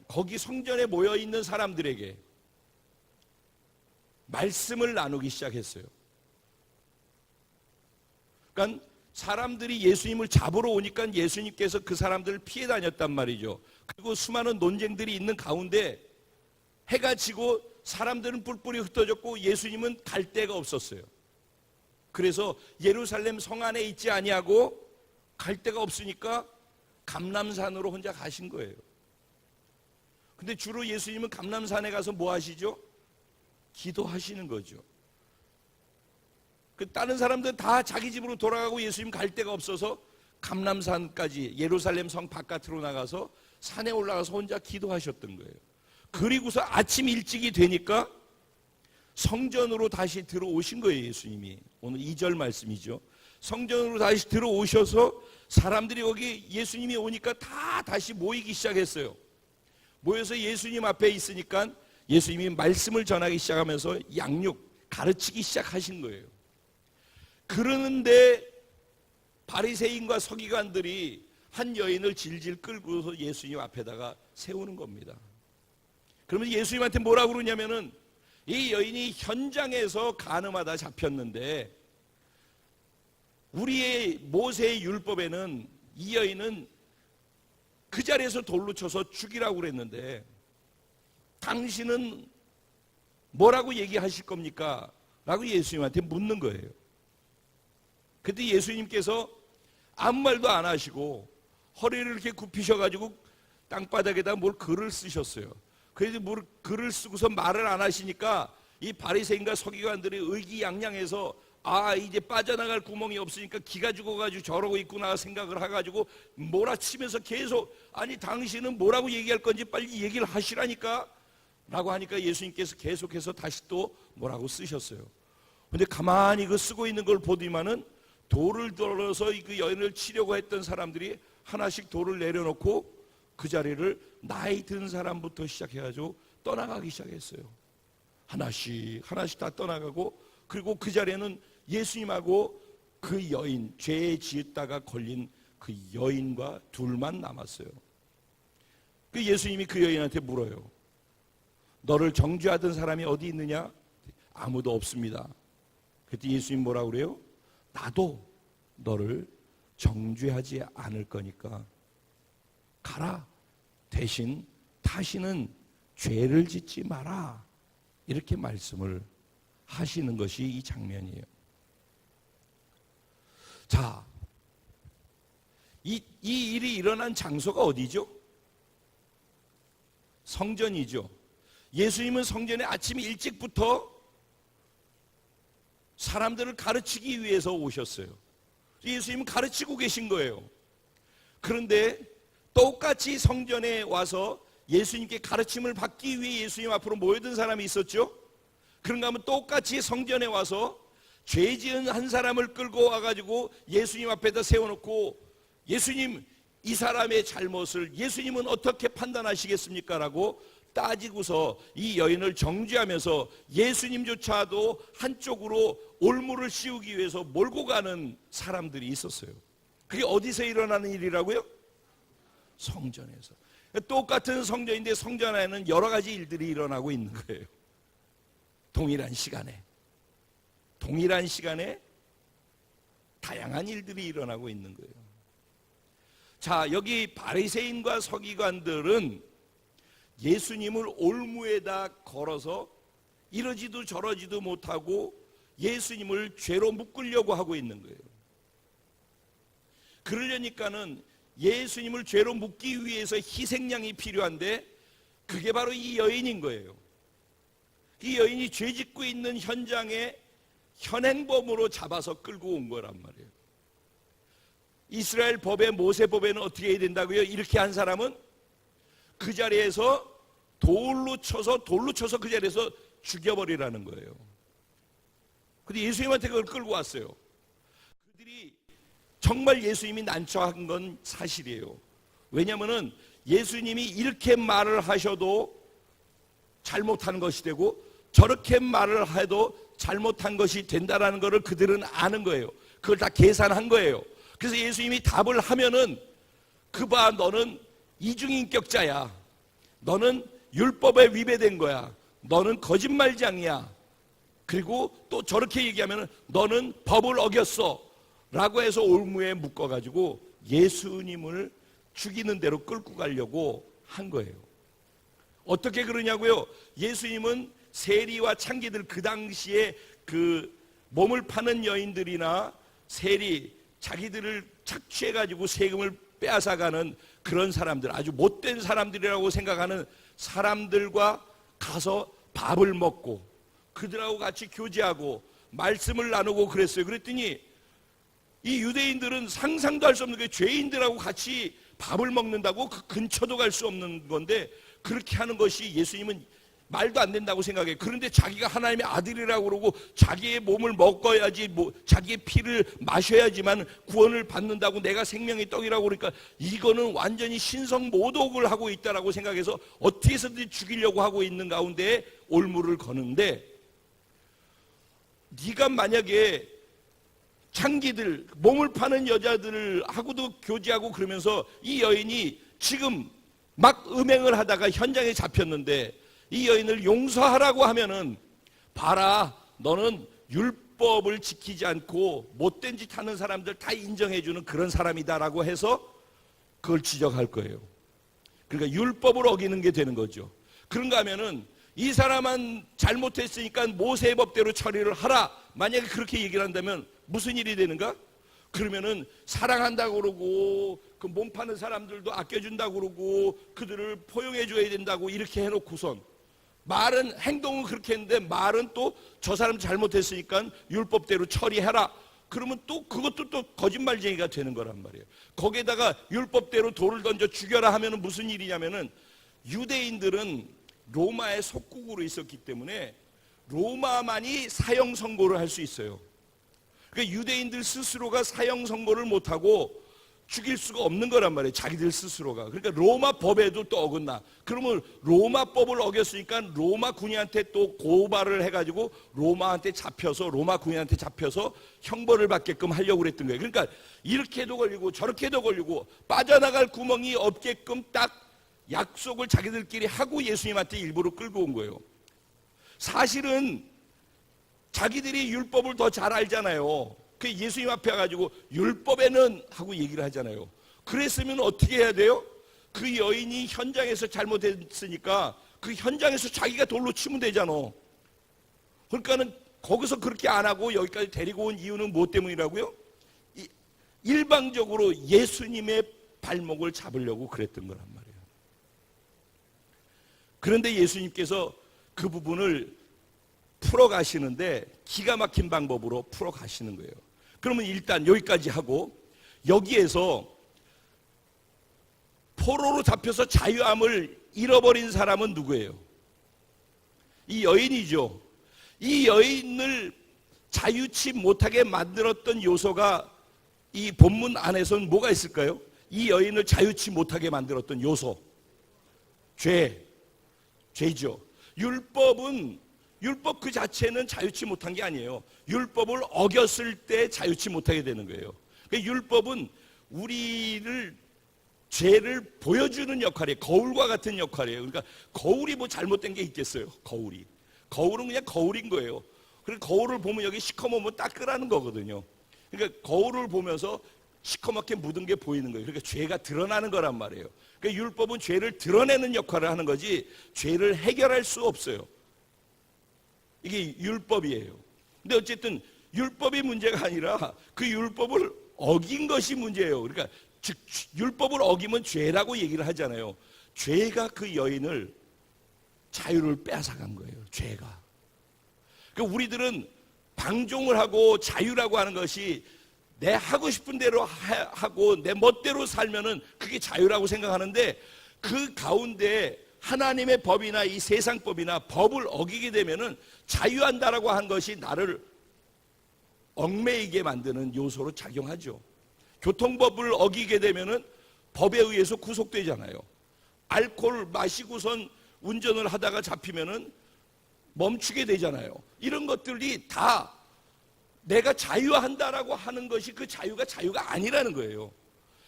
거기 성전에 모여 있는 사람들에게 말씀을 나누기 시작했어요. 그러니까 사람들이 예수님을 잡으러 오니까 예수님께서 그 사람들을 피해 다녔단 말이죠. 그리고 수많은 논쟁들이 있는 가운데 해가 지고 사람들은 뿔뿔이 흩어졌고 예수님은 갈 데가 없었어요. 그래서 예루살렘 성 안에 있지 아니하고 갈 데가 없으니까 감람산으로 혼자 가신 거예요. 근데 주로 예수님은 감람산에 가서 뭐 하시죠? 기도하시는 거죠. 그 다른 사람들은 다 자기 집으로 돌아가고 예수님 갈 데가 없어서 감람산까지 예루살렘 성 바깥으로 나가서 산에 올라가서 혼자 기도하셨던 거예요. 그리고서 아침 일찍이 되니까 성전으로 다시 들어오신 거예요. 예수님이 오늘 2절 말씀이죠. 성전으로 다시 들어오셔서 사람들이 여기 예수님이 오니까 다 다시 모이기 시작했어요. 모여서 예수님 앞에 있으니까 예수님이 말씀을 전하기 시작하면서 양육 가르치기 시작하신 거예요. 그러는데 바리새인과 서기관들이 한 여인을 질질 끌고서 예수님 앞에다가 세우는 겁니다. 그러면 예수님한테 뭐라고 그러냐면은 이 여인이 현장에서 간음하다 잡혔는데 우리의 모세의 율법에는 이 여인은 그 자리에서 돌로 쳐서 죽이라고 그랬는데 당신은 뭐라고 얘기하실 겁니까? 라고 예수님한테 묻는 거예요. 그때 예수님께서 아무 말도 안 하시고 허리를 이렇게 굽히셔가지고 땅바닥에다 뭘 글을 쓰셨어요. 그래서 뭘 글을 쓰고서 말을 안 하시니까 이 바리새인과 서기관들이 의기양양해서 아 이제 빠져나갈 구멍이 없으니까 기가 죽어가지고 저러고 있구나 생각을 해가지고 몰아치면서 계속 아니 당신은 뭐라고 얘기할 건지 빨리 얘기를 하시라니까 라고 하니까 예수님께서 계속해서 다시 또 뭐라고 쓰셨어요. 근데 가만히 그 쓰고 있는 걸 보더니만은 돌을 들어서 그 여인을 치려고 했던 사람들이 하나씩 돌을 내려놓고 그 자리를 나이 든 사람부터 시작해가지고 떠나가기 시작했어요. 하나씩 다 떠나가고 그리고 그 자리에는 예수님하고 그 여인, 죄에 지었다가 걸린 그 여인과 둘만 남았어요. 그 예수님이 그 여인한테 물어요. 너를 정죄하던 사람이 어디 있느냐? 아무도 없습니다. 그때 예수님 뭐라고 그래요? 나도 너를 정죄하지 않을 거니까 가라. 대신 다시는 죄를 짓지 마라. 이렇게 말씀을 하시는 것이 이 장면이에요. 자, 이 일이 일어난 장소가 어디죠? 성전이죠. 예수님은 성전에 아침 일찍부터 사람들을 가르치기 위해서 오셨어요. 예수님은 가르치고 계신 거예요. 그런데 똑같이 성전에 와서 예수님께 가르침을 받기 위해 예수님 앞으로 모여든 사람이 있었죠. 그런가 하면 똑같이 성전에 와서 죄 지은 한 사람을 끌고 와가지고 예수님 앞에다 세워놓고 예수님 이 사람의 잘못을 예수님은 어떻게 판단하시겠습니까? 라고 따지고서 이 여인을 정죄하면서 예수님조차도 한쪽으로 올무를 씌우기 위해서 몰고 가는 사람들이 있었어요. 그게 어디서 일어나는 일이라고요? 성전에서. 똑같은 성전인데 성전 안에는 여러 가지 일들이 일어나고 있는 거예요. 동일한 시간에 다양한 일들이 일어나고 있는 거예요. 자, 여기 바리새인과 서기관들은 예수님을 올무에다 걸어서 이러지도 저러지도 못하고 예수님을 죄로 묶으려고 하고 있는 거예요. 그러려니까는 예수님을 죄로 묶기 위해서 희생양이 필요한데 그게 바로 이 여인인 거예요. 이 여인이 죄 짓고 있는 현장에 현행범으로 잡아서 끌고 온 거란 말이에요. 이스라엘 법에 모세 법에는 어떻게 해야 된다고요? 이렇게 한 사람은 그 자리에서 돌로 쳐서 그 자리에서 죽여버리라는 거예요. 근데 예수님한테 그걸 끌고 왔어요. 그들이 정말 예수님이 난처한 건 사실이에요. 왜냐하면 예수님이 이렇게 말을 하셔도 잘못한 것이 되고 저렇게 말을 해도 잘못한 것이 된다라는 것을 그들은 아는 거예요. 그걸 다 계산한 거예요. 그래서 예수님이 답을 하면은 그봐 너는 이중인격자야. 너는 율법에 위배된 거야. 너는 거짓말장이야. 그리고 또 저렇게 얘기하면 너는 법을 어겼어 라고 해서 올무에 묶어가지고 예수님을 죽이는 대로 끌고 가려고 한 거예요. 어떻게 그러냐고요? 예수님은 세리와 창기들, 그 당시에 그 몸을 파는 여인들이나 세리, 자기들을 착취해가지고 세금을 빼앗아가는 그런 사람들, 아주 못된 사람들이라고 생각하는 사람들과 가서 밥을 먹고 그들하고 같이 교제하고 말씀을 나누고 그랬어요. 그랬더니 이 유대인들은 상상도 할 수 없는 게 죄인들하고 같이 밥을 먹는다고 그 근처도 갈 수 없는 건데 그렇게 하는 것이 예수님은 말도 안 된다고 생각해요. 그런데 자기가 하나님의 아들이라고 그러고 자기의 몸을 먹어야지, 자기의 피를 마셔야지만 구원을 받는다고, 내가 생명의 떡이라고 그러니까 이거는 완전히 신성모독을 하고 있다라고 생각해서 어떻게 해서든 죽이려고 하고 있는 가운데 올무를 거는데, 네가 만약에 창기들, 몸을 파는 여자들하고도 교제하고 그러면서 이 여인이 지금 막 음행을 하다가 현장에 잡혔는데 이 여인을 용서하라고 하면은, 봐라, 너는 율법을 지키지 않고 못된 짓 하는 사람들 다 인정해주는 그런 사람이다라고 해서 그걸 지적할 거예요. 그러니까 율법을 어기는 게 되는 거죠. 그런가 하면은 이 사람은 잘못했으니까 모세의 법대로 처리를 하라, 만약에 그렇게 얘기를 한다면 무슨 일이 되는가? 그러면은 사랑한다고 그러고 그 몸 파는 사람들도 아껴준다고 그러고 그들을 포용해 줘야 된다고 이렇게 해놓고선 말은, 행동은 그렇게 했는데 말은 또 저 사람 잘못했으니까 율법대로 처리해라, 그러면 또 그것도 또 거짓말쟁이가 되는 거란 말이에요. 거기에다가 율법대로 돌을 던져 죽여라 하면은 무슨 일이냐면은, 유대인들은 로마의 속국으로 있었기 때문에 로마만이 사형 선고를 할 수 있어요. 그러니까 유대인들 스스로가 사형 선고를 못하고 죽일 수가 없는 거란 말이에요. 자기들 스스로가. 그러니까 로마 법에도 또 어긋나. 그러면 로마 법을 어겼으니까 로마 군인한테 또 고발을 해가지고 로마 군인한테 잡혀서 형벌을 받게끔 하려고 그랬던 거예요. 그러니까 이렇게도 걸리고 저렇게도 걸리고 빠져나갈 구멍이 없게끔 딱 약속을 자기들끼리 하고 예수님한테 일부러 끌고 온 거예요. 사실은 자기들이 율법을 더 잘 알잖아요. 그 예수님 앞에 와가지고 율법에는 하고 얘기를 하잖아요. 그랬으면 어떻게 해야 돼요? 그 여인이 현장에서 잘못했으니까 그 현장에서 자기가 돌로 치면 되잖아. 그러니까는 거기서 그렇게 안 하고 여기까지 데리고 온 이유는 뭐 때문이라고요? 일방적으로 예수님의 발목을 잡으려고 그랬던 거란 말이에요. 그런데 예수님께서 그 부분을 풀어가시는데 기가 막힌 방법으로 풀어가시는 거예요. 그러면 일단 여기까지 하고, 여기에서 포로로 잡혀서 자유함을 잃어버린 사람은 누구예요? 이 여인이죠. 이 여인을 자유치 못하게 만들었던 요소가 이 본문 안에서는 뭐가 있을까요? 이 여인을 자유치 못하게 만들었던 요소, 죄죠. 율법 그 자체는 자유치 못한 게 아니에요. 율법을 어겼을 때 자유치 못하게 되는 거예요. 그러니까 율법은 우리를, 죄를 보여주는 역할이에요. 거울과 같은 역할이에요. 그러니까 거울이 뭐 잘못된 게 있겠어요? 거울은 그냥 거울인 거예요. 그리고 거울을 보면 여기 시커멓으면 닦으라는 거거든요. 그러니까 거울을 보면서 시커멓게 묻은 게 보이는 거예요. 그러니까 죄가 드러나는 거란 말이에요. 그러니까 율법은 죄를 드러내는 역할을 하는 거지 죄를 해결할 수 없어요. 이게 율법이에요. 근데 어쨌든 율법이 문제가 아니라 그 율법을 어긴 것이 문제예요. 그러니까 즉 율법을 어기면 죄라고 얘기를 하잖아요. 죄가 그 여인을, 자유를 빼앗아간 거예요. 죄가. 그러니까 우리들은 방종을 하고 자유라고 하는 것이 내 하고 싶은 대로 하고 내 멋대로 살면은 그게 자유라고 생각하는데, 그 가운데 하나님의 법이나 이 세상 법이나 법을 어기게 되면은 자유한다라고 한 것이 나를 얽매이게 만드는 요소로 작용하죠. 교통법을 어기게 되면은 법에 의해서 구속되잖아요. 알코올 마시고선 운전을 하다가 잡히면은 멈추게 되잖아요. 이런 것들이 다 내가 자유한다라고 하는 것이 그 자유가 아니라는 거예요.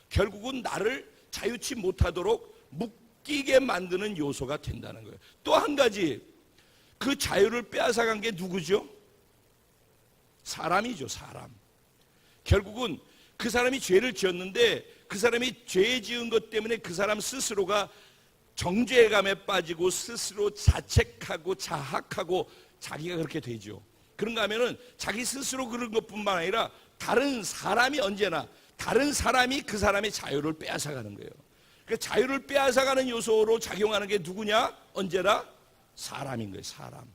결국은 나를 자유치 못하도록 묶이게 만드는 요소가 된다는 거예요. 또 한 가지, 그 자유를 빼앗아간 게 누구죠? 사람이죠, 사람. 결국은 그 사람이 죄를 지었는데 그 사람이 죄 지은 것 때문에 그 사람 스스로가 정죄감에 빠지고 스스로 자책하고 자학하고 자기가 그렇게 되죠. 그런가 하면은 자기 스스로 그런 것뿐만 아니라 다른 사람이 언제나 다른 사람이 그 사람의 자유를 빼앗아가는 거예요. 그 자유를 빼앗아가는 요소로 작용하는 게 누구냐? 언제나 사람인 거예요. 사람.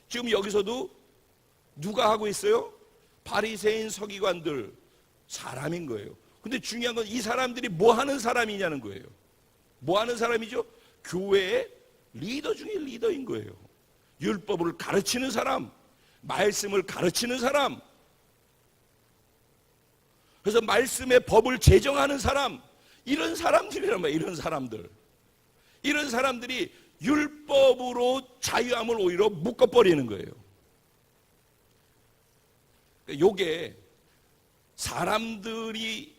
지금 여기서도 누가 하고 있어요? 바리새인 서기관들, 사람인 거예요. 근데 중요한 건 이 사람들이 뭐 하는 사람이냐는 거예요. 뭐 하는 사람이죠? 교회의 리더 중에 리더인 거예요. 율법을 가르치는 사람, 말씀을 가르치는 사람, 그래서 말씀의 법을 제정하는 사람, 이런 사람들이란 말이에요. 이런 사람들이 율법으로 자유함을 오히려 묶어버리는 거예요. 요게 사람들이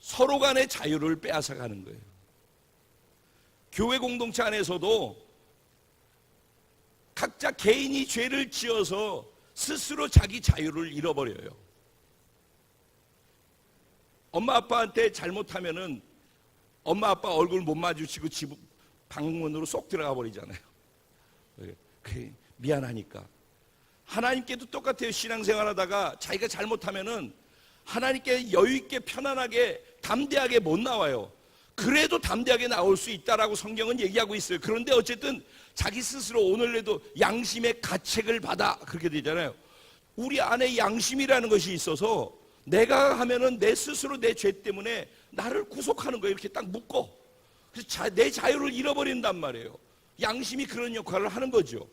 서로 간의 자유를 빼앗아가는 거예요. 교회 공동체 안에서도 각자 개인이 죄를 지어서 스스로 자기 자유를 잃어버려요. 엄마 아빠한테 잘못하면은 엄마 아빠 얼굴 못 마주치고 집 방문으로 쏙 들어가 버리잖아요. 미안하니까. 하나님께도 똑같아요. 신앙생활 하다가 자기가 잘못하면은 하나님께 여유있게 편안하게 담대하게 못 나와요. 그래도 담대하게 나올 수 있다라고 성경은 얘기하고 있어요. 그런데 어쨌든 자기 스스로 오늘에도 양심의 가책을 받아, 그렇게 되잖아요. 우리 안에 양심이라는 것이 있어서 내가 하면은 내 스스로 내 죄 때문에 나를 구속하는 거예요. 이렇게 딱 묶어. 그래서 내 자유를 잃어버린단 말이에요. 양심이 그런 역할을 하는 거죠.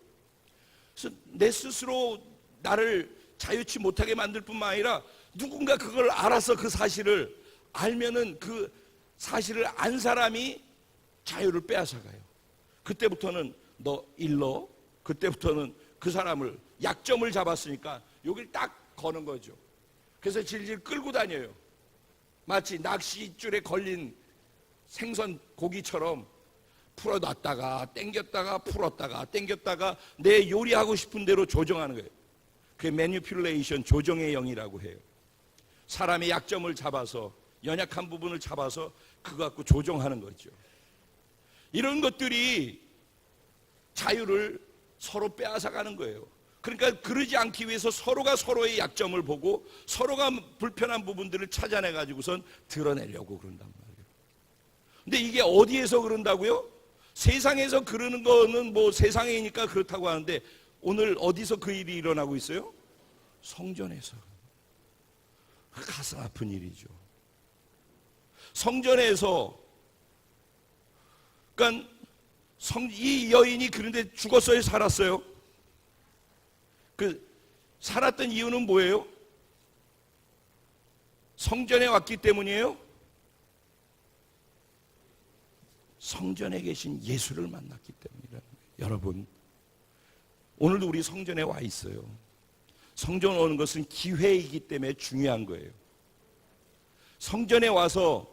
그래서 내 스스로 나를 자유치 못하게 만들 뿐만 아니라 누군가 그걸 알아서 그 사실을 알면은 그 사실을 안 사람이 자유를 빼앗아가요. 그때부터는 너 일러, 그때부터는 그 사람을 약점을 잡았으니까 여길 딱 거는 거죠. 그래서 질질 끌고 다녀요. 마치 낚싯줄에 걸린 생선 고기처럼 풀어놨다가 땡겼다가 풀었다가 땡겼다가 내 요리하고 싶은 대로 조정하는 거예요. 그게 매니퓰레이션, 조정의 영이라고 해요. 사람의 약점을 잡아서, 연약한 부분을 잡아서 그거 갖고 조정하는 거죠. 이런 것들이 자유를 서로 빼앗아가는 거예요. 그러니까 그러지 않기 위해서 서로가 서로의 약점을 보고 서로가 불편한 부분들을 찾아내 가지고선 드러내려고 그런단 말이에요. 근데 이게 어디에서 그런다고요? 세상에서 그러는 거는 뭐 세상이니까 그렇다고 하는데 오늘 어디서 그 일이 일어나고 있어요? 성전에서. 가슴 아픈 일이죠. 성전에서, 그러니까 이 여인이 그런데 죽었어요, 살았어요? 그 살았던 이유는 뭐예요? 성전에 왔기 때문이에요? 성전에 계신 예수를 만났기 때문이라는 거예요. 여러분, 오늘도 우리 성전에 와 있어요. 성전 오는 것은 기회이기 때문에 중요한 거예요. 성전에 와서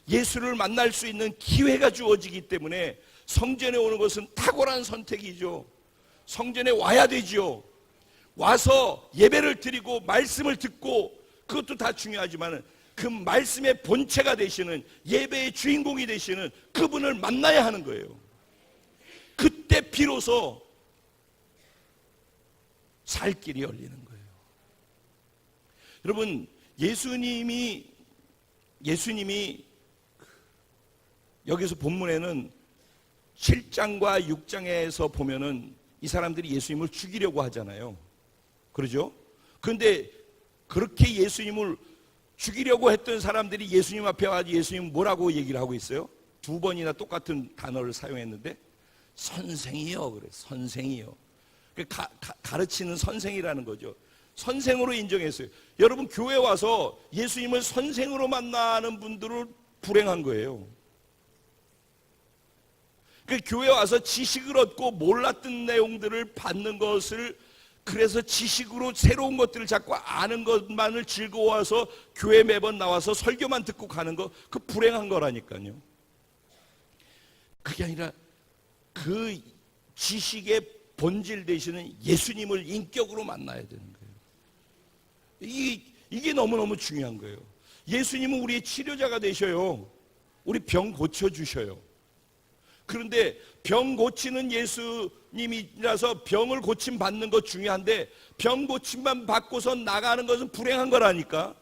예수를 만날 수 있는 기회가 주어지기 때문에 성전에 오는 것은 탁월한 선택이죠. 성전에 와야 되죠. 와서 예배를 드리고 말씀을 듣고 그것도 다 중요하지만 그 말씀의 본체가 되시는, 예배의 주인공이 되시는 그분을 만나야 하는 거예요. 그때 비로소 살 길이 열리는 거예요. 여러분, 예수님이 여기서 본문에는 7장과 6장에서 보면은 이 사람들이 예수님을 죽이려고 하잖아요. 그러죠? 그런데 그렇게 예수님을 죽이려고 했던 사람들이 예수님 앞에 와서 예수님 뭐라고 얘기를 하고 있어요? 2번이나 똑같은 단어를 사용했는데 선생이요. 그래, 선생이요. 가르치는 선생이라는 거죠. 선생으로 인정했어요. 여러분, 교회 와서 예수님을 선생으로 만나는 분들은 불행한 거예요. 그 교회 와서 지식을 얻고 몰랐던 내용들을 받는 것을, 그래서 지식으로 새로운 것들을 자꾸 아는 것만을 즐거워해서 교회 매번 나와서 설교만 듣고 가는 거, 그 불행한 거라니까요. 그게 아니라 그 지식의 본질 되시는 예수님을 인격으로 만나야 되는 거예요. 이게 너무너무 중요한 거예요. 예수님은 우리의 치료자가 되셔요. 우리 병 고쳐주셔요. 그런데 병 고치는 예수님이라서 병을 고침 받는 것 중요한데, 병 고침만 받고서 나가는 것은 불행한 거라니까.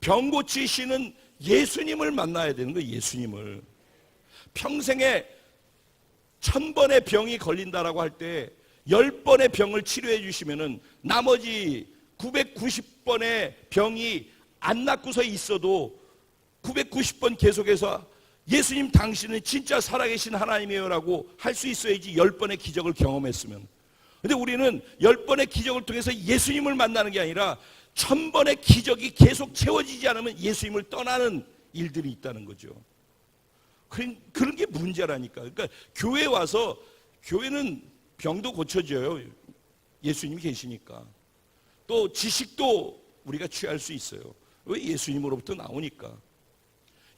병 고치시는 예수님을 만나야 되는 거예요. 예수님을. 평생에 1000번의 병이 걸린다라고 할 때 10번의 병을 치료해 주시면은 나머지 990번의 병이 안 낫고서 있어도 990번 계속해서 예수님 당신은 진짜 살아계신 하나님이에요 라고 할 수 있어야지, 10번의 기적을 경험했으면. 근데 우리는 10번의 기적을 통해서 예수님을 만나는 게 아니라 1000번의 기적이 계속 채워지지 않으면 예수님을 떠나는 일들이 있다는 거죠. 그런 게 문제라니까. 그러니까 교회 와서, 교회는 병도 고쳐져요. 예수님이 계시니까. 또 지식도 우리가 취할 수 있어요. 왜? 예수님으로부터 나오니까.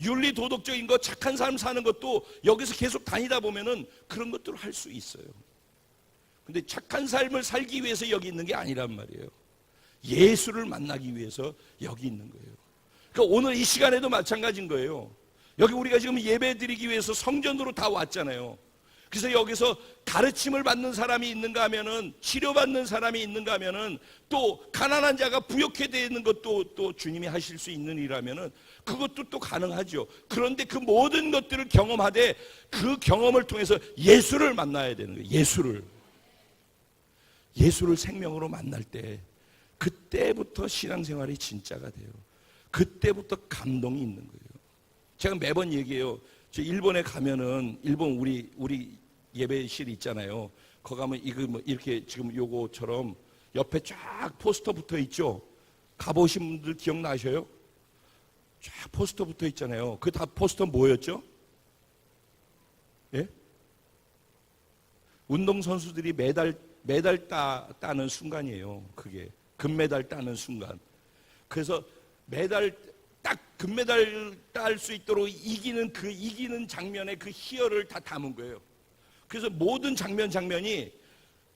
윤리 도덕적인 것, 착한 삶 사는 것도 여기서 계속 다니다 보면은 그런 것들을 할 수 있어요. 근데 착한 삶을 살기 위해서 여기 있는 게 아니란 말이에요. 예수를 만나기 위해서 여기 있는 거예요. 그러니까 오늘 이 시간에도 마찬가지인 거예요. 여기 우리가 지금 예배 드리기 위해서 성전으로 다 왔잖아요. 그래서 여기서 가르침을 받는 사람이 있는가 하면은, 치료받는 사람이 있는가 하면은, 또 가난한 자가 부욕해 되는 것도 또 주님이 하실 수 있는 일이라면은 그것도 또 가능하죠. 그런데 그 모든 것들을 경험하되 그 경험을 통해서 예수를 만나야 되는 거예요. 예수를 생명으로 만날 때, 그때부터 신앙생활이 진짜가 돼요. 그때부터 감동이 있는 거예요. 제가 매번 얘기해요. 저 일본에 가면은, 일본 우리 예배실 있잖아요. 거기 가면 이거 뭐 이렇게 지금 요거처럼 옆에 쫙 포스터 붙어 있죠. 가보신 분들 기억나셔요? 쫙 포스터 붙어 있잖아요. 그 다 포스터 뭐였죠? 예? 운동선수들이 메달 따는 순간이에요. 그게 금메달 따는 순간. 그래서 딱 금메달 딸 수 있도록 이기는 장면의 그 희열을 다 담은 거예요. 그래서 모든 장면이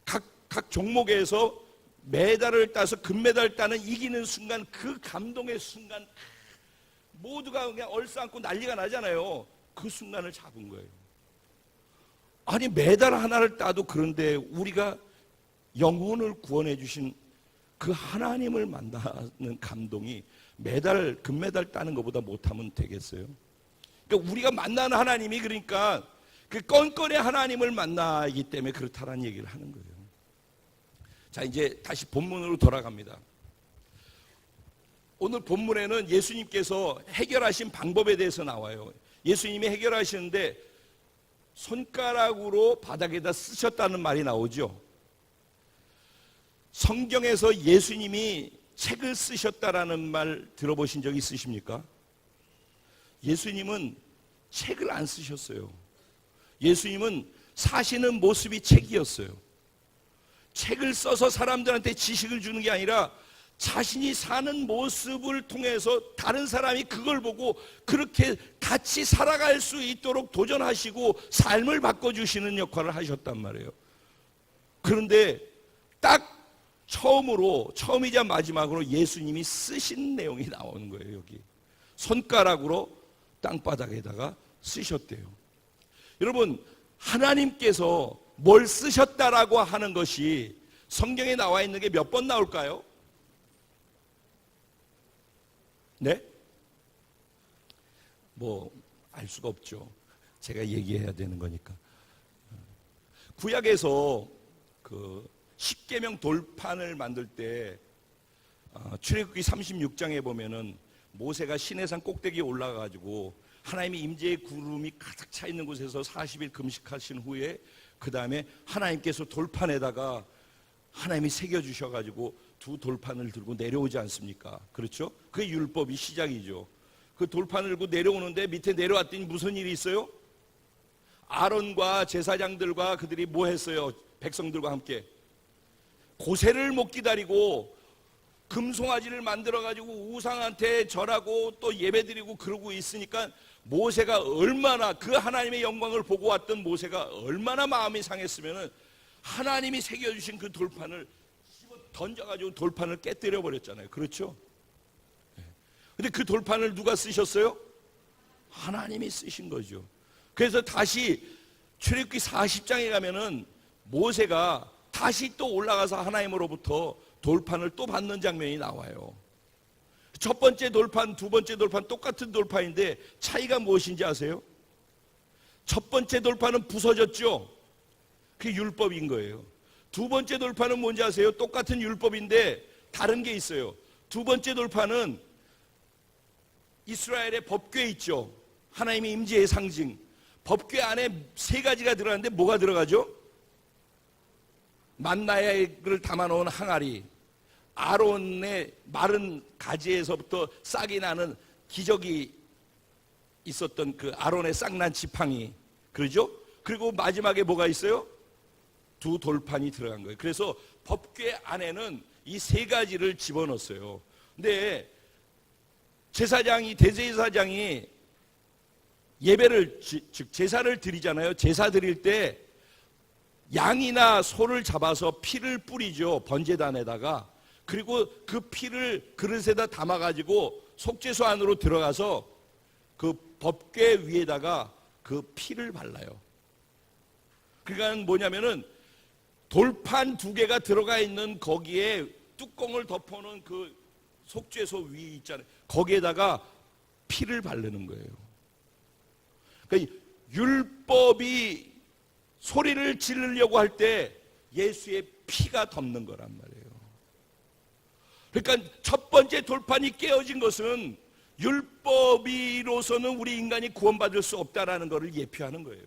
각 종목에서 메달을 따서 금메달 따는 이기는 순간, 그 감동의 순간, 모두가 그냥 얼싸안고 난리가 나잖아요. 그 순간을 잡은 거예요. 아니, 메달 하나를 따도 그런데 우리가 영혼을 구원해 주신 그 하나님을 만나는 감동이 금메달 따는 것보다 못하면 되겠어요? 그러니까 우리가 만나는 하나님이, 그러니까 그 건건의 하나님을 만나기 때문에 그렇다라는 얘기를 하는 거예요. 자, 이제 다시 본문으로 돌아갑니다. 오늘 본문에는 예수님께서 해결하신 방법에 대해서 나와요. 예수님이 해결하시는데 손가락으로 바닥에다 쓰셨다는 말이 나오죠. 성경에서 예수님이 책을 쓰셨다라는 말 들어보신 적 있으십니까? 예수님은 책을 안 쓰셨어요. 예수님은 사시는 모습이 책이었어요. 책을 써서 사람들한테 지식을 주는 게 아니라 자신이 사는 모습을 통해서 다른 사람이 그걸 보고 그렇게 같이 살아갈 수 있도록 도전하시고 삶을 바꿔주시는 역할을 하셨단 말이에요. 그런데 딱 처음이자 마지막으로 예수님이 쓰신 내용이 나오는 거예요. 여기 손가락으로 땅바닥에다가 쓰셨대요. 여러분, 하나님께서 뭘 쓰셨다라고 하는 것이 성경에 나와 있는 게 몇 번 나올까요? 네? 뭐 알 수가 없죠. 제가 얘기해야 되는 거니까. 구약에서 그 십계명 돌판을 만들 때 출애굽기 36장에 보면은 모세가 시내산 꼭대기에 올라가가지고 하나님의 임재의 구름이 가득 차 있는 곳에서 40일 금식하신 후에 그 다음에 하나님께서 돌판에다가 하나님이 새겨주셔가지고 두 돌판을 들고 내려오지 않습니까? 그렇죠? 그게 율법이 시작이죠. 그 돌판을 들고 내려오는데 밑에 내려왔더니 무슨 일이 있어요? 아론과 제사장들과 그들이 뭐 했어요? 백성들과 함께 고세를 못 기다리고 금송아지를 만들어가지고 우상한테 절하고 또 예배드리고 그러고 있으니까 모세가 얼마나 그 하나님의 영광을 보고 왔던 모세가 얼마나 마음이 상했으면은 하나님이 새겨주신 그 돌판을 던져가지고 돌판을 깨뜨려 버렸잖아요. 그렇죠? 근데 그 돌판을 누가 쓰셨어요? 하나님이 쓰신 거죠. 그래서 다시 출애굽기 40장에 가면은 모세가 다시 또 올라가서 하나님으로부터 돌판을 또 받는 장면이 나와요. 첫 번째 돌판, 두 번째 돌판 똑같은 돌판인데 차이가 무엇인지 아세요? 첫 번째 돌판은 부서졌죠. 그게 율법인 거예요. 두 번째 돌판은 뭔지 아세요? 똑같은 율법인데 다른 게 있어요. 두 번째 돌판은 이스라엘의 법궤 있죠. 하나님의 임재의 상징. 법궤 안에 세 가지가 들어가는데 뭐가 들어가죠? 만나를 담아놓은 항아리, 아론의 마른 가지에서부터 싹이 나는 기적이 있었던 그 아론의 싹난 지팡이, 그러죠? 그리고 마지막에 뭐가 있어요? 두 돌판이 들어간 거예요. 그래서 법궤 안에는 이 세 가지를 집어넣었어요. 근데 제사장이, 대제사장이 예배를, 즉 제사를 드리잖아요. 제사 드릴 때 양이나 소를 잡아서 피를 뿌리죠. 번제단에다가. 그리고 그 피를 그릇에다 담아가지고 속죄소 안으로 들어가서 그 법궤 위에다가 그 피를 발라요. 그러니까 뭐냐면은 돌판 두 개가 들어가 있는 거기에 뚜껑을 덮어놓은 그 속죄소 위 있잖아요. 거기에다가 피를 바르는 거예요. 그러니까 율법이 소리를 지르려고 할 때 예수의 피가 덮는 거란 말이에요. 그러니까 첫 번째 돌판이 깨어진 것은 율법이로서는 우리 인간이 구원받을 수 없다라는 것을 예표하는 거예요.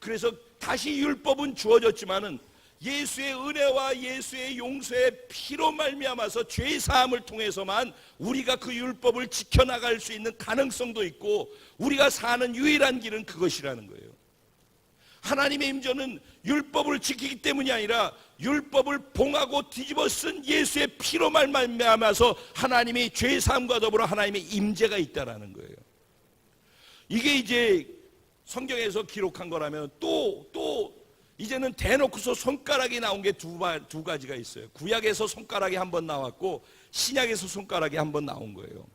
그래서 다시 율법은 주어졌지만은 예수의 은혜와 예수의 용서의 피로 말미암아서 죄 사함을 통해서만 우리가 그 율법을 지켜나갈 수 있는 가능성도 있고 우리가 사는 유일한 길은 그것이라는 거예요. 하나님의 임재는 율법을 지키기 때문이 아니라 율법을 봉하고 뒤집어 쓴 예수의 피로 말미암아서 하나님이 죄 사함과 더불어 하나님의 임재가 있다라는 거예요. 이게 이제 성경에서 기록한 거라면 또 이제는 대놓고서 손가락이 나온 게 두 가지가 있어요. 구약에서 손가락이 한 번 나왔고 신약에서 손가락이 한 번 나온 거예요.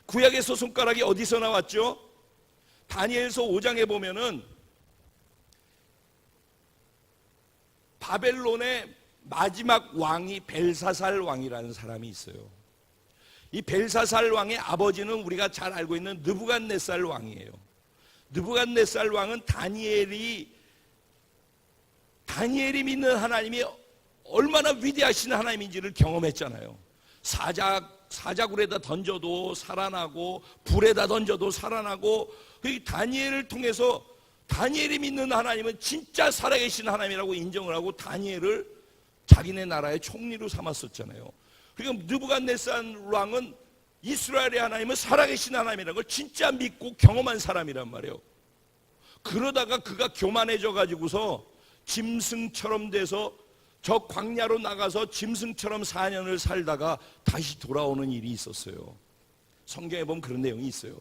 구약에서 손가락이 어디서 나왔죠? 다니엘서 5장에 보면은 바벨론의 마지막 왕이 벨사살 왕이라는 사람이 있어요. 이 벨사살 왕의 아버지는 우리가 잘 알고 있는 느부갓네살 왕이에요. 느부갓네살 왕은 다니엘이 믿는 하나님이 얼마나 위대하신 하나님인지를 경험했잖아요. 사자굴에다 던져도 살아나고 불에다 던져도 살아나고, 그 다니엘을 통해서 다니엘이 믿는 하나님은 진짜 살아계신 하나님이라고 인정을 하고 다니엘을 자기네 나라의 총리로 삼았었잖아요. 그러니까 느부갓네살 왕은 이스라엘의 하나님은 살아계신 하나님이라는 걸 진짜 믿고 경험한 사람이란 말이에요. 그러다가 그가 교만해져 가지고서 짐승처럼 돼서 저 광야로 나가서 짐승처럼 4년을 살다가 다시 돌아오는 일이 있었어요. 성경에 보면 그런 내용이 있어요.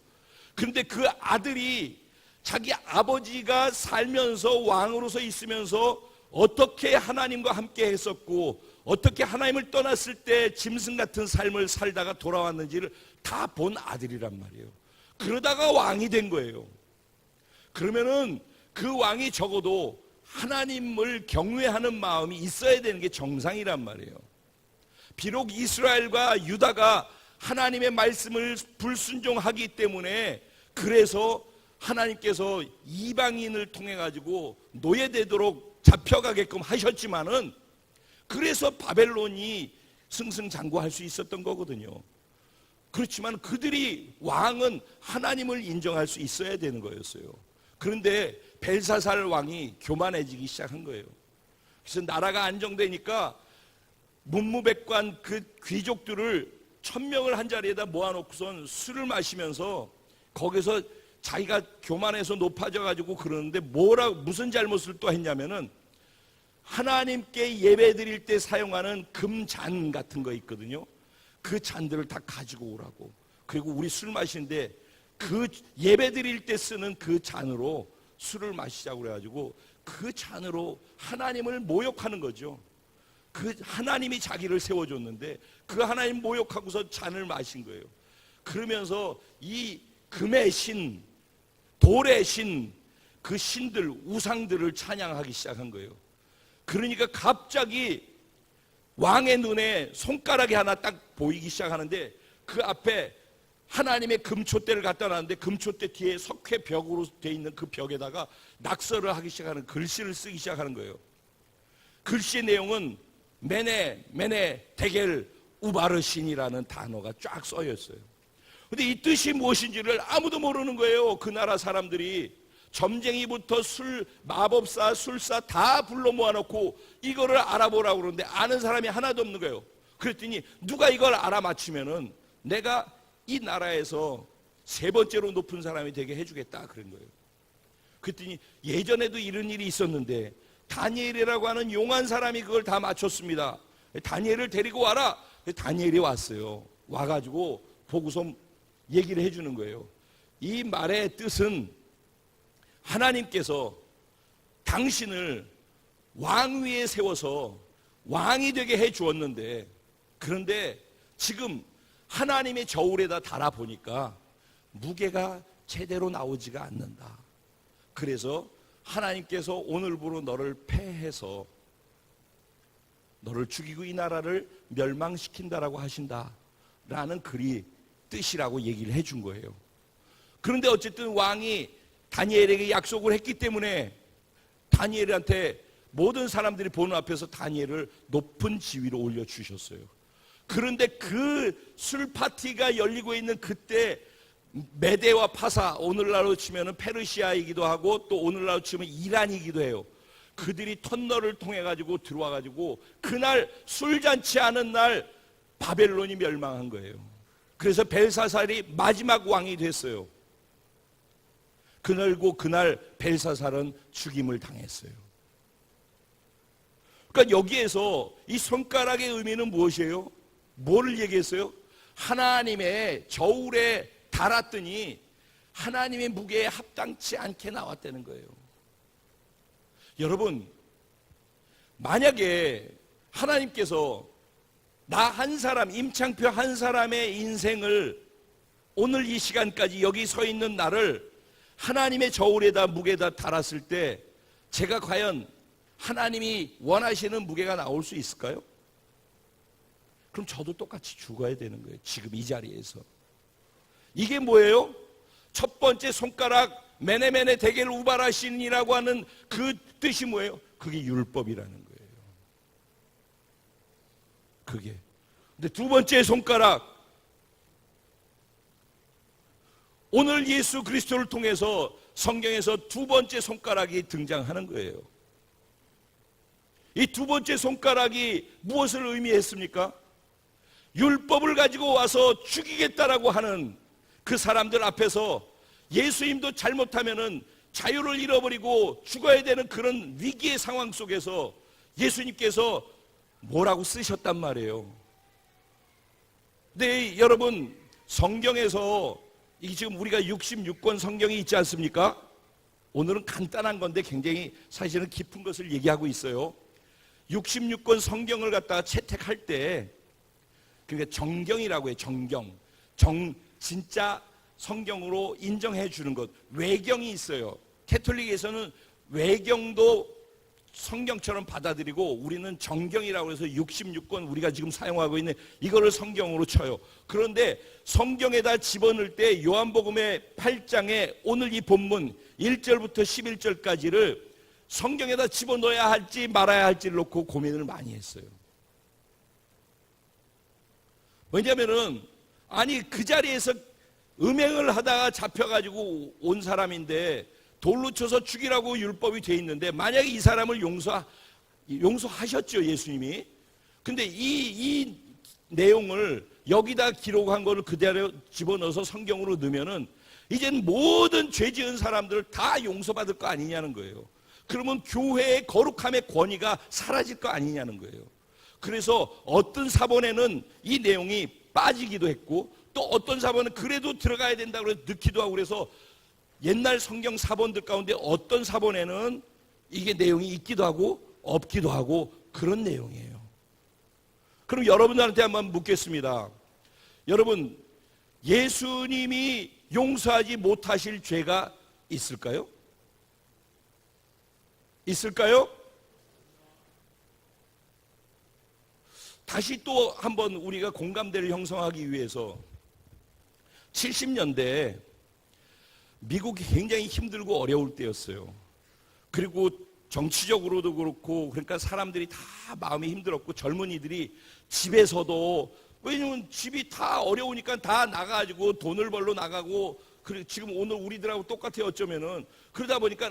그런데 그 아들이 자기 아버지가 살면서 왕으로서 있으면서 어떻게 하나님과 함께 했었고 어떻게 하나님을 떠났을 때 짐승 같은 삶을 살다가 돌아왔는지를 다 본 아들이란 말이에요. 그러다가 왕이 된 거예요. 그러면은 그 왕이 적어도 하나님을 경외하는 마음이 있어야 되는 게 정상이란 말이에요. 비록 이스라엘과 유다가 하나님의 말씀을 불순종하기 때문에 그래서 하나님께서 이방인을 통해 가지고 노예되도록 잡혀가게끔 하셨지만은 그래서 바벨론이 승승장구할 수 있었던 거거든요. 그렇지만 그들이 왕은 하나님을 인정할 수 있어야 되는 거였어요. 그런데 벨사살 왕이 교만해지기 시작한 거예요. 그래서 나라가 안정되니까 문무백관 그 귀족들을 1000명을 한 자리에다 모아놓고선 술을 마시면서 거기서 자기가 교만해서 높아져 가지고 그러는데 무슨 잘못을 또 했냐면은 하나님께 예배 드릴 때 사용하는 금잔 같은 거 있거든요. 그 잔들을 다 가지고 오라고. 그리고 우리 술 마시는데 그 예배 드릴 때 쓰는 그 잔으로 술을 마시자고 그래가지고 그 잔으로 하나님을 모욕하는 거죠. 그 하나님이 자기를 세워줬는데 그 하나님 모욕하고서 잔을 마신 거예요. 그러면서 이 금의 신, 돌의 신, 그 신들, 우상들을 찬양하기 시작한 거예요. 그러니까 갑자기 왕의 눈에 손가락이 하나 딱 보이기 시작하는데 그 앞에 하나님의 금촛대를 갖다 놨는데 금촛대 뒤에 석회벽으로 돼 있는 그 벽에다가 낙서를 하기 시작하는, 글씨를 쓰기 시작하는 거예요. 글씨의 내용은 메네 데겔 우바르신이라는 단어가 쫙 써여 있어요. 근데 이 뜻이 무엇인지를 아무도 모르는 거예요. 그 나라 사람들이 점쟁이부터 마법사, 술사 다 불러 모아놓고 이거를 알아보라고 그러는데 아는 사람이 하나도 없는 거예요. 그랬더니 누가 이걸 알아맞히면은 내가 이 나라에서 3번째로 높은 사람이 되게 해주겠다 그런 거예요. 그랬더니 예전에도 이런 일이 있었는데 다니엘이라고 하는 용한 사람이 그걸 다 맞췄습니다. 다니엘을 데리고 와라. 다니엘이 왔어요. 와가지고 보고서 얘기를 해주는 거예요. 이 말의 뜻은 하나님께서 당신을 왕 위에 세워서 왕이 되게 해 주었는데, 그런데 지금 하나님의 저울에다 달아보니까 무게가 제대로 나오지가 않는다. 그래서 하나님께서 오늘부로 너를 패해서 너를 죽이고 이 나라를 멸망시킨다라고 하신다라는 뜻이라고 얘기를 해준 거예요. 그런데 어쨌든 왕이 다니엘에게 약속을 했기 때문에 다니엘한테 모든 사람들이 보는 앞에서 다니엘을 높은 지위로 올려주셨어요. 그런데 그 술 파티가 열리고 있는 그때 메데와 파사, 오늘날로 치면 페르시아이기도 하고 또 오늘날로 치면 이란이기도 해요. 그들이 터널을 통해 가지고 들어와 가지고 그날 술잔치 하는 날 바벨론이 멸망한 거예요. 그래서 벨사살이 마지막 왕이 됐어요. 그날 벨사살은 죽임을 당했어요. 그러니까 여기에서 이 손가락의 의미는 무엇이에요? 뭐를 얘기했어요? 하나님의 저울에 달았더니 하나님의 무게에 합당치 않게 나왔다는 거예요. 여러분, 만약에 하나님께서 나 한 사람, 임창표 한 사람의 인생을 오늘 이 시간까지 여기 서 있는 나를 하나님의 저울에다 무게에다 달았을 때 제가 과연 하나님이 원하시는 무게가 나올 수 있을까요? 그럼 저도 똑같이 죽어야 되는 거예요. 지금 이 자리에서. 이게 뭐예요? 첫 번째 손가락 메네 데겔 우바라신이라고 하는 그 뜻이 뭐예요? 그게 율법이라는 거예요. 그게. 근데 두 번째 손가락, 오늘 예수 그리스도를 통해서 성경에서 두 번째 손가락이 등장하는 거예요. 이 두 번째 손가락이 무엇을 의미했습니까? 율법을 가지고 와서 죽이겠다라고 하는 그 사람들 앞에서 예수님도 잘못하면은 자유를 잃어버리고 죽어야 되는 그런 위기의 상황 속에서 예수님께서 뭐라고 쓰셨단 말이에요. 근데 여러분, 성경에서 이 지금 우리가 66권 성경이 있지 않습니까? 오늘은 간단한 건데 굉장히 사실은 깊은 것을 얘기하고 있어요. 66권 성경을 갖다가 채택할 때, 그러니까 정경이라고 해요. 진짜 성경으로 인정해 주는 것. 외경이 있어요. 캐톨릭에서는 외경도 성경처럼 받아들이고 우리는 정경이라고 해서 66권 우리가 지금 사용하고 있는 이거를 성경으로 쳐요. 그런데 성경에다 집어넣을 때 요한복음의 8장에 오늘 이 본문 1절부터 11절까지를 성경에다 집어넣어야 할지 말아야 할지를 놓고 고민을 많이 했어요. 왜냐하면은 아니 그 자리에서 음행을 하다가 잡혀가지고 온 사람인데 돌로 쳐서 죽이라고 율법이 돼 있는데 만약에 이 사람을 용서하셨죠, 예수님이. 근데 이 내용을 여기다 기록한 거를 그대로 집어넣어서 성경으로 넣으면은 이젠 모든 죄 지은 사람들을 다 용서받을 거 아니냐는 거예요. 그러면 교회의 거룩함의 권위가 사라질 거 아니냐는 거예요. 그래서 어떤 사본에는 이 내용이 빠지기도 했고 또 어떤 사본은 그래도 들어가야 된다고 해서 넣기도 하고 그래서 옛날 성경 사본들 가운데 어떤 사본에는 이게 내용이 있기도 하고 없기도 하고 그런 내용이에요. 그럼 여러분들한테 한번 묻겠습니다. 여러분, 예수님이 용서하지 못하실 죄가 있을까요? 있을까요? 다시 또 한번 우리가 공감대를 형성하기 위해서 70년대 미국이 굉장히 힘들고 어려울 때였어요. 그리고 정치적으로도 그렇고 그러니까 사람들이 다 마음이 힘들었고 젊은이들이 집에서도 왜냐면 집이 다 어려우니까 다 나가가지고 돈을 벌러 나가고 그리고 지금 오늘 우리들하고 똑같아요 어쩌면은 그러다 보니까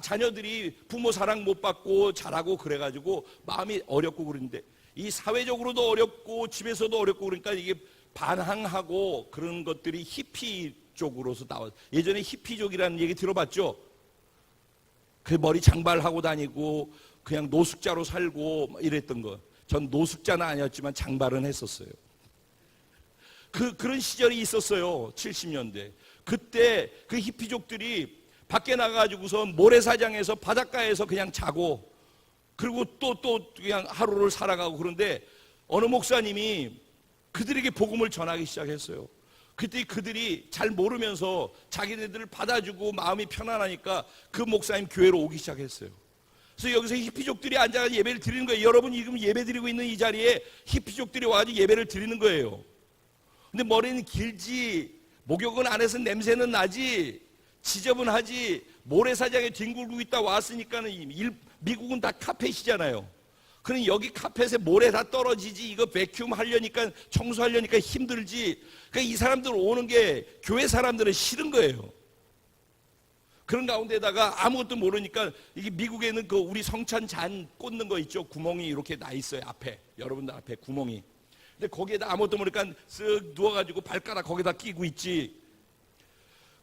자녀들이 부모 사랑 못 받고 자라고 그래가지고 마음이 어렵고 그러는데 이 사회적으로도 어렵고 집에서도 어렵고 그러니까 이게 반항하고 그런 것들이 히피 쪽으로서 나와. 예전에 히피족이라는 얘기 들어봤죠? 그 머리 장발하고 다니고 그냥 노숙자로 살고 이랬던 거. 전 노숙자는 아니었지만 장발은 했었어요. 그런 시절이 있었어요. 70년대. 그때 그 히피족들이 밖에 나가가지고서 모래사장에서 바닷가에서 그냥 자고 그리고 또 그냥 하루를 살아가고 그런데 어느 목사님이 그들에게 복음을 전하기 시작했어요. 그때 그들이 잘 모르면서 자기네들을 받아주고 마음이 편안하니까 그 목사님 교회로 오기 시작했어요. 그래서 여기서 히피족들이 앉아서 예배를 드리는 거예요. 여러분 지금 예배 드리고 있는 이 자리에 히피족들이 와가지고 예배를 드리는 거예요. 근데 머리는 길지, 목욕은 안 해서 냄새는 나지, 지저분하지, 모래사장에 뒹굴고 있다 왔으니까는 미국은 다 카펫이잖아요. 그럼 여기 카펫에 모래 다 떨어지지, 이거 베큐um 하려니까, 청소하려니까 힘들지. 그러니까 이 사람들 오는 게 교회 사람들은 싫은 거예요. 그런 가운데다가 아무것도 모르니까 이게 미국에는 그 우리 성찬 잔 꽂는 거 있죠. 구멍이 이렇게 나 있어요. 앞에. 여러분들 앞에 구멍이. 근데 거기에다 아무것도 모르니까 쓱 누워가지고 발가락 거기다 끼고 있지.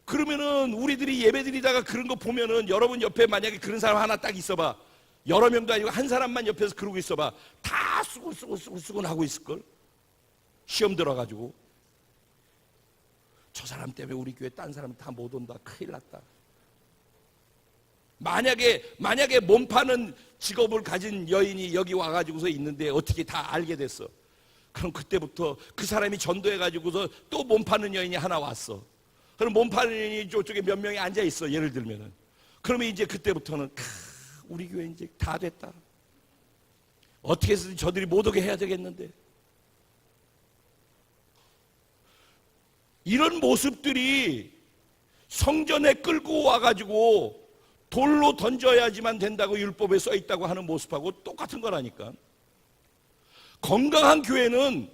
그러면은 우리들이 예배 드리다가 그런 거 보면은 여러분 옆에 만약에 그런 사람 하나 딱 있어봐. 여러 명도 아니고 한 사람만 옆에서 그러고 있어봐. 다 수근수근 하고 있을걸? 시험 들어가지고. 저 사람 때문에 우리 교회 딴 사람 다 못 온다. 큰일 났다. 만약에 몸 파는 직업을 가진 여인이 여기 와가지고서 있는데 어떻게 다 알게 됐어. 그럼 그때부터 그 사람이 전도해가지고서 또 몸 파는 여인이 하나 왔어. 그럼 몸 파는 여인이 저쪽에 몇 명이 앉아 있어. 예를 들면은. 그러면 이제 그때부터는 우리 교회 이제 다 됐다. 어떻게 해서든 저들이 못 오게 해야 되겠는데. 이런 모습들이 성전에 끌고 와가지고 돌로 던져야지만 된다고 율법에 써 있다고 하는 모습하고 똑같은 거라니까. 건강한 교회는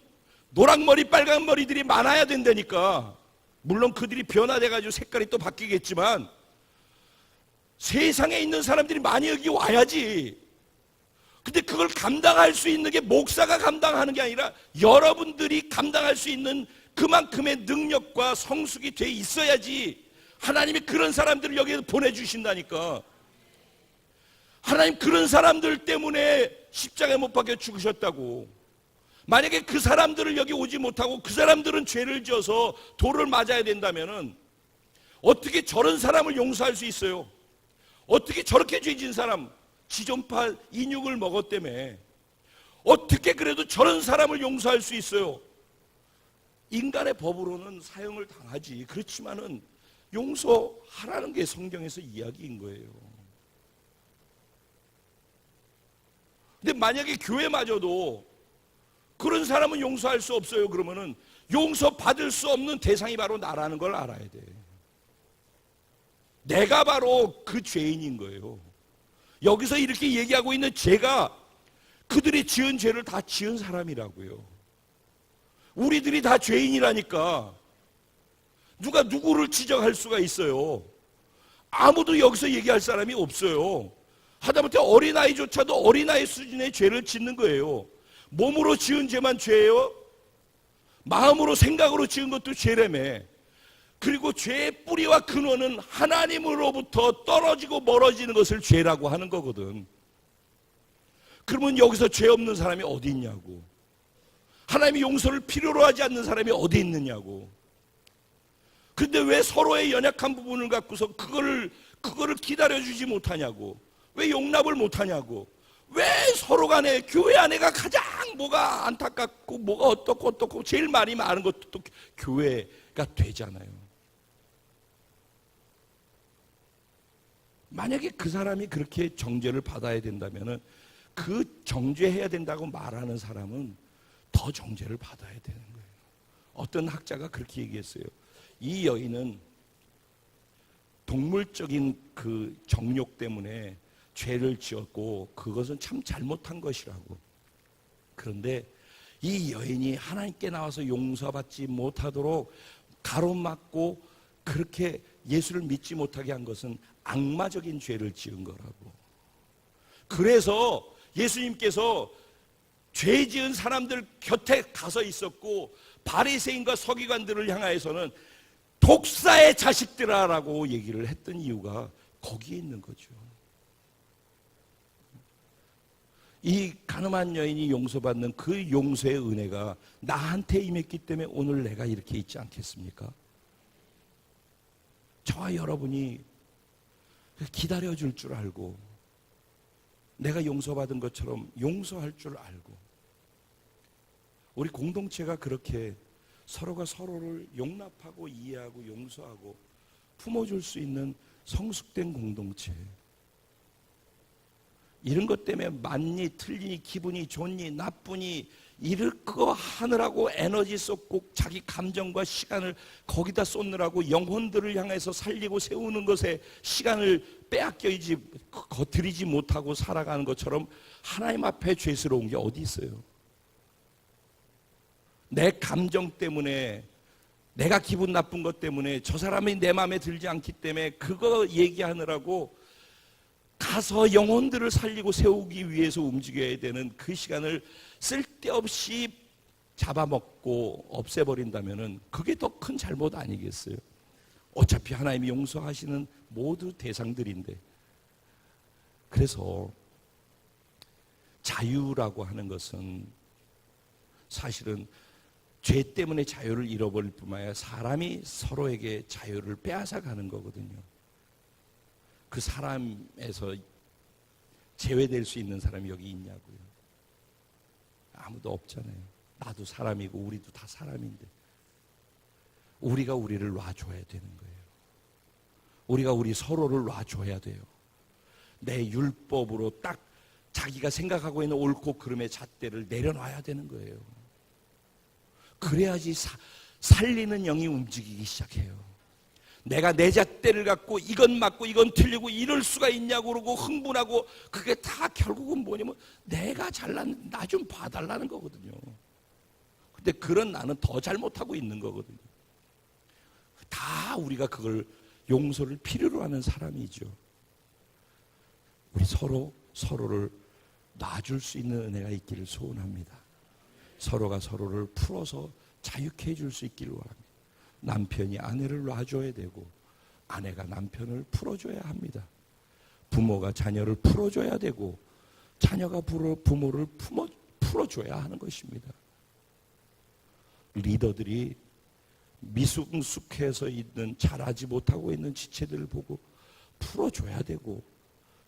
노랑머리 빨간머리들이 많아야 된다니까. 물론 그들이 변화돼가지고 색깔이 또 바뀌겠지만 세상에 있는 사람들이 많이 여기 와야지. 근데 그걸 감당할 수 있는 게 목사가 감당하는 게 아니라 여러분들이 감당할 수 있는 그만큼의 능력과 성숙이 돼 있어야지 하나님이 그런 사람들을 여기에 보내주신다니까. 하나님 그런 사람들 때문에 십자가에 못 박혀 죽으셨다고. 만약에 그 사람들을 여기 오지 못하고 그 사람들은 죄를 지어서 돌을 맞아야 된다면은 어떻게 저런 사람을 용서할 수 있어요? 어떻게 저렇게 죄진 사람 지존파 인육을 먹었다며 어떻게 그래도 저런 사람을 용서할 수 있어요? 인간의 법으로는 사형을 당하지. 그렇지만은 용서하라는 게 성경에서 이야기인 거예요. 근데 만약에 교회마저도 그런 사람은 용서할 수 없어요. 그러면은 용서받을 수 없는 대상이 바로 나라는 걸 알아야 돼. 내가 바로 그 죄인인 거예요. 여기서 이렇게 얘기하고 있는 죄가 그들이 지은 죄를 다 지은 사람이라고요. 우리들이 다 죄인이라니까. 누가 누구를 지적할 수가 있어요? 아무도 여기서 얘기할 사람이 없어요. 하다못해 어린아이조차도 어린아이 수준의 죄를 짓는 거예요. 몸으로 지은 죄만 죄예요? 마음으로 생각으로 지은 것도 죄라며. 그리고 죄의 뿌리와 근원은 하나님으로부터 떨어지고 멀어지는 것을 죄라고 하는 거거든. 그러면 여기서 죄 없는 사람이 어디 있냐고. 하나님이 용서를 필요로 하지 않는 사람이 어디 있느냐고. 근데 왜 서로의 연약한 부분을 갖고서 그거를 기다려주지 못하냐고. 왜 용납을 못하냐고. 왜 서로 간에 교회 안에가 가장 뭐가 안타깝고 뭐가 어떻고 제일 말이 많은 것도 또 교회가 되잖아요. 만약에 그 사람이 그렇게 정죄를 받아야 된다면은 그 정죄해야 된다고 말하는 사람은 더 정죄를 받아야 되는 거예요. 어떤 학자가 그렇게 얘기했어요. 이 여인은 동물적인 그 정욕 때문에 죄를 지었고 그것은 참 잘못한 것이라고. 그런데 이 여인이 하나님께 나와서 용서받지 못하도록 가로막고 그렇게 예수를 믿지 못하게 한 것은 악마적인 죄를 지은 거라고. 그래서 예수님께서 죄 지은 사람들 곁에 가서 있었고 바리새인과 서기관들을 향하여서는 독사의 자식들아라고 얘기를 했던 이유가 거기에 있는 거죠. 이 가늠한 여인이 용서받는 그 용서의 은혜가 나한테 임했기 때문에 오늘 내가 이렇게 있지 않겠습니까? 저와 여러분이 기다려줄 줄 알고 내가 용서받은 것처럼 용서할 줄 알고 우리 공동체가 그렇게 서로가 서로를 용납하고 이해하고 용서하고 품어줄 수 있는 성숙된 공동체, 이런 것 때문에 맞니 틀리니 기분이 좋니 나쁘니 이럴 거 하느라고 에너지 쏟고 자기 감정과 시간을 거기다 쏟느라고 영혼들을 향해서 살리고 세우는 것에 시간을 빼앗기지 드리지 못하고 살아가는 것처럼 하나님 앞에 죄스러운 게 어디 있어요? 내 감정 때문에 내가 기분 나쁜 것 때문에 저 사람이 내 마음에 들지 않기 때문에 그거 얘기하느라고 가서 영혼들을 살리고 세우기 위해서 움직여야 되는 그 시간을 쓸데없이 잡아먹고 없애버린다면 그게 더 큰 잘못 아니겠어요? 어차피 하나님이 용서하시는 모두 대상들인데. 그래서 자유라고 하는 것은 사실은 죄 때문에 자유를 잃어버릴 뿐만 아니라 사람이 서로에게 자유를 빼앗아 가는 거거든요. 그 사람에서 제외될 수 있는 사람이 여기 있냐고요. 아무도 없잖아요. 나도 사람이고 우리도 다 사람인데 우리가 우리를 놔줘야 되는 거예요. 우리가 우리 서로를 놔줘야 돼요. 내 율법으로 딱 자기가 생각하고 있는 옳고 그름의 잣대를 내려놔야 되는 거예요. 그래야지 살리는 영이 움직이기 시작해요. 내가 내 잣대를 갖고 이건 맞고 이건 틀리고 이럴 수가 있냐고 그러고 흥분하고 그게 다 결국은 뭐냐면 내가 잘난 나 좀 봐달라는 거거든요. 근데 그런 나는 더 잘못하고 있는 거거든요. 다 우리가 그걸 용서를 필요로 하는 사람이죠. 우리 서로를 놔줄 수 있는 은혜가 있기를 소원합니다. 서로가 서로를 풀어서 자유케 해줄 수 있기를 원합니다. 남편이 아내를 놔줘야 되고 아내가 남편을 풀어줘야 합니다. 부모가 자녀를 풀어줘야 되고 자녀가 부모를 풀어줘야 하는 것입니다. 리더들이 미숙숙해서 있는 자라지 못하고 있는 지체들을 보고 풀어줘야 되고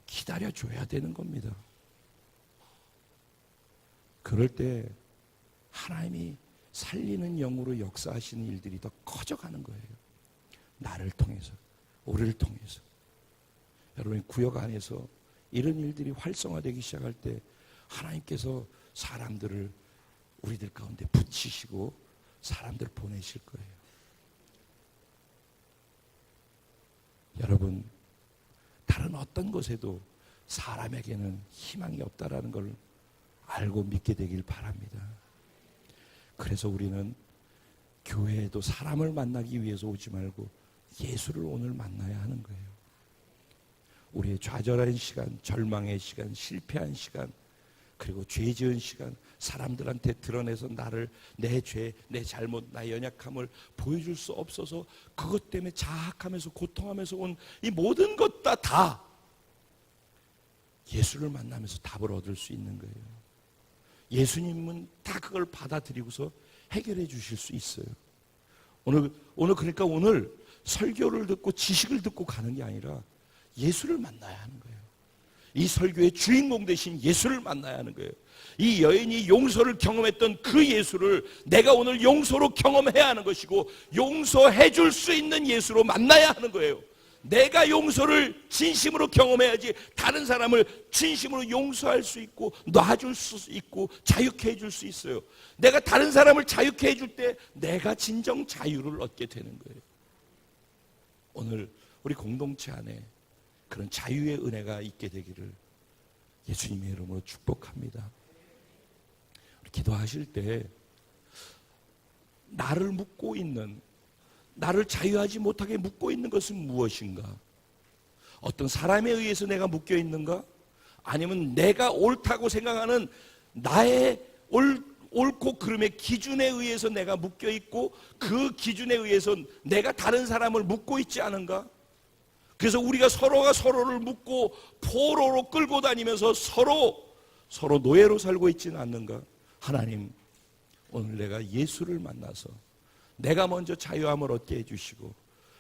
기다려줘야 되는 겁니다. 그럴 때 하나님이 살리는 영으로 역사하시는 일들이 더 커져가는 거예요. 나를 통해서, 우리를 통해서. 여러분 구역 안에서 이런 일들이 활성화되기 시작할 때 하나님께서 사람들을 우리들 가운데 붙이시고 사람들을 보내실 거예요. 여러분 다른 어떤 곳에도 사람에게는 희망이 없다라는 걸 알고 믿게 되길 바랍니다. 그래서 우리는 교회에도 사람을 만나기 위해서 오지 말고 예수를 오늘 만나야 하는 거예요. 우리의 좌절한 시간, 절망의 시간, 실패한 시간, 그리고 죄 지은 시간 사람들한테 드러내서 나를, 내 죄, 내 잘못, 나의 연약함을 보여줄 수 없어서 그것 때문에 자학하면서 고통하면서 온 이 모든 것 다 예수를 만나면서 답을 얻을 수 있는 거예요. 예수님은 다 그걸 받아들이고서 해결해 주실 수 있어요. 오늘 그러니까 오늘 설교를 듣고 지식을 듣고 가는 게 아니라 예수를 만나야 하는 거예요. 이 설교의 주인공 되신 예수를 만나야 하는 거예요. 이 여인이 용서를 경험했던 그 예수를 내가 오늘 용서로 경험해야 하는 것이고, 용서해 줄 수 있는 예수로 만나야 하는 거예요. 내가 용서를 진심으로 경험해야지 다른 사람을 진심으로 용서할 수 있고 놔줄 수 있고 자유케 해줄 수 있어요. 내가 다른 사람을 자유케 해줄 때 내가 진정 자유를 얻게 되는 거예요. 오늘 우리 공동체 안에 그런 자유의 은혜가 있게 되기를 예수님의 이름으로 축복합니다. 기도하실 때 나를 묶고 있는, 나를 자유하지 못하게 묶고 있는 것은 무엇인가? 어떤 사람에 의해서 내가 묶여 있는가? 아니면 내가 옳다고 생각하는 나의 옳고 그름의 기준에 의해서 내가 묶여 있고, 그 기준에 의해서 내가 다른 사람을 묶고 있지 않은가? 그래서 우리가 서로가 서로를 묶고 포로로 끌고 다니면서 서로 노예로 살고 있지는 않는가? 하나님, 오늘 내가 예수를 만나서 내가 먼저 자유함을 얻게 해주시고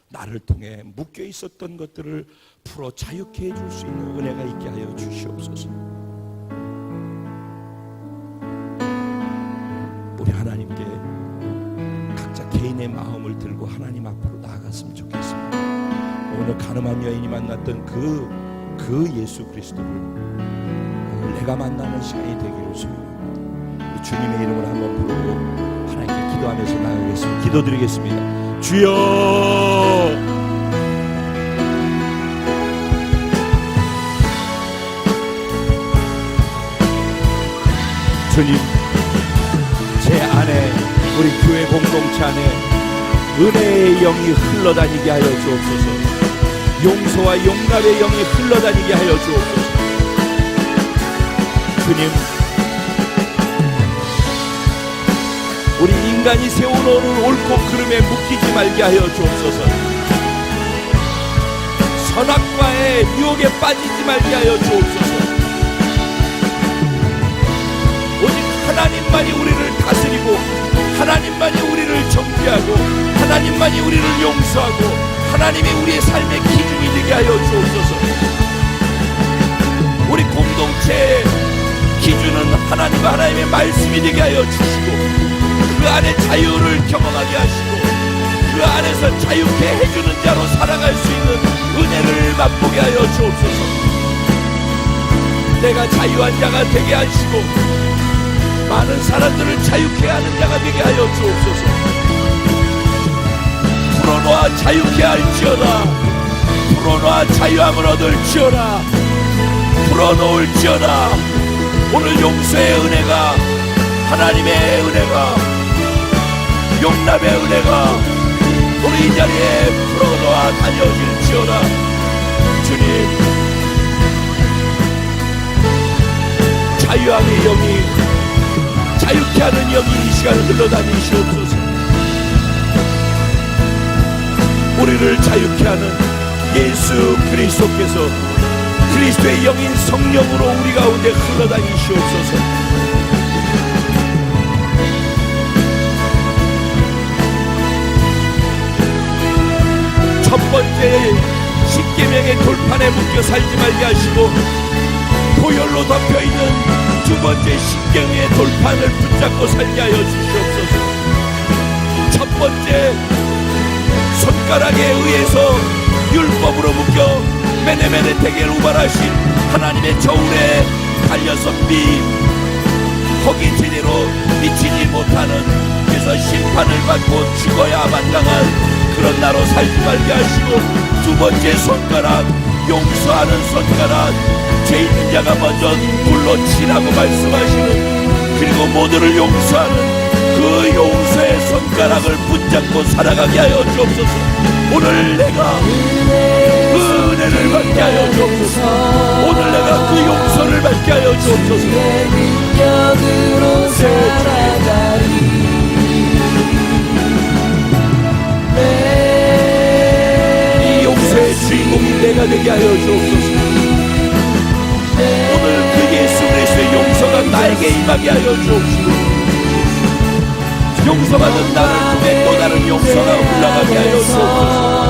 나를 통해 묶여 있었던 것들을 풀어 자유케 해줄 수 있는 은혜가 있게 하여 주시옵소서. 우리 하나님께 각자 개인의 마음을 들고 하나님 앞으로 나아갔으면 좋겠습니다. 오늘 가늠한 여인이 만났던 그 예수 그리스도를 오늘 내가 만나는 시간이 되기를 소원합니다. 우리 주님의 이름을 한번 부르고 하나님께 기도하면서 나아가겠습니다. 기도드리겠습니다. 주여, 주님, 제 안에, 우리 교회 공동체 안에 은혜의 영이 흘러다니게 하여 주옵소서. 용서와 용납의 영이 흘러다니게 하여 주옵소서. 주님, 우리 인간이 세워놓은 옳고 그름에 묶이지 말게 하여 주옵소서. 선악과의 유혹에 빠지지 말게 하여 주옵소서. 오직 하나님만이 우리를 다스리고, 하나님만이 우리를 정죄하고, 하나님만이 우리를 용서하고, 하나님이 우리의 삶의 기준이 되게 하여 주옵소서. 우리 공동체의 기준은 하나님과 하나님의 말씀이 되게 하여 주시고, 그 안에 자유를 경험하게 하시고, 그 안에서 자유케 해주는 자로 살아갈 수 있는 은혜를 맛보게 하여 주옵소서. 내가 자유한 자가 되게 하시고 많은 사람들을 자유케 하는 자가 되게 하여 주옵소서. 풀어놓아 자유케 할지어다. 풀어놓아 자유함을 얻을지어다. 풀어놓을지어다. 오늘 용서의 은혜가, 하나님의 은혜가, 용납의 은혜가 오늘 이 자리에 풀어놓아 다녀질지어다. 주님, 자유함의 영이, 자유케 하는 영이 이 시간을 흘러다니시옵소서. 우리를 자유케 하는 예수 그리스도께서 그리스도의 영인 성령으로 우리 가운데 흘러다니시옵소서. 첫 번째 십계명의 돌판에 묶여 살지 말게 하시고, 보혈로 덮여있는 두 번째 십계명의 돌판을 붙잡고 살게 하여 주시옵소서. 첫 번째 손가락에 의해서 율법으로 묶여 메네메네 대계를 우발하신 하나님의 저울에 달려서 거기 제대로 미치지 못하는, 그래서 심판을 받고 죽어야 마땅한 그런 나로 살지 말게 하시고, 두 번째 손가락, 용서하는 손가락, 죄 있는 자가 먼저 불로 치라고 말씀하시는, 그리고 모두를 용서하는 그 용서의 손가락을 붙잡고 살아가게 하여 주옵소서. 오늘 내가 그 은혜를 받고 되게 하여 주옵소서. 오늘 내가 그 용서를 받게 하여 주옵소서. 주의 능력으로 살아가리. 이 용서의 주인공이 내가 되게 하여 주옵소서. 오늘 그 예수 그리스도의 용서가 나에게 임하게 하여 주옵소서. 용서받은 나를 통해 또 다른 용서가 흘러가게 하여 주옵소서.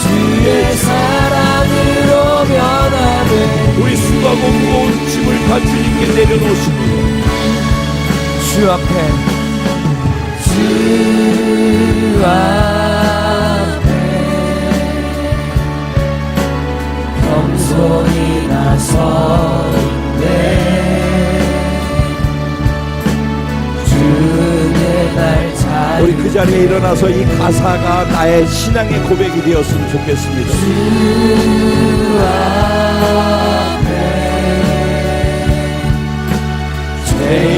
주의 사랑으로 변하네. 우리 수고하고 무거운 짐을 다 주님께 내려놓습니다. 주 앞에, 주 앞에 겸손히 나서네. 주의 날 잘 우리 그 자리에 일어나서 이 가사가 나의 신앙의 고백이 되었으면 좋겠습니다. 주 앞에 죄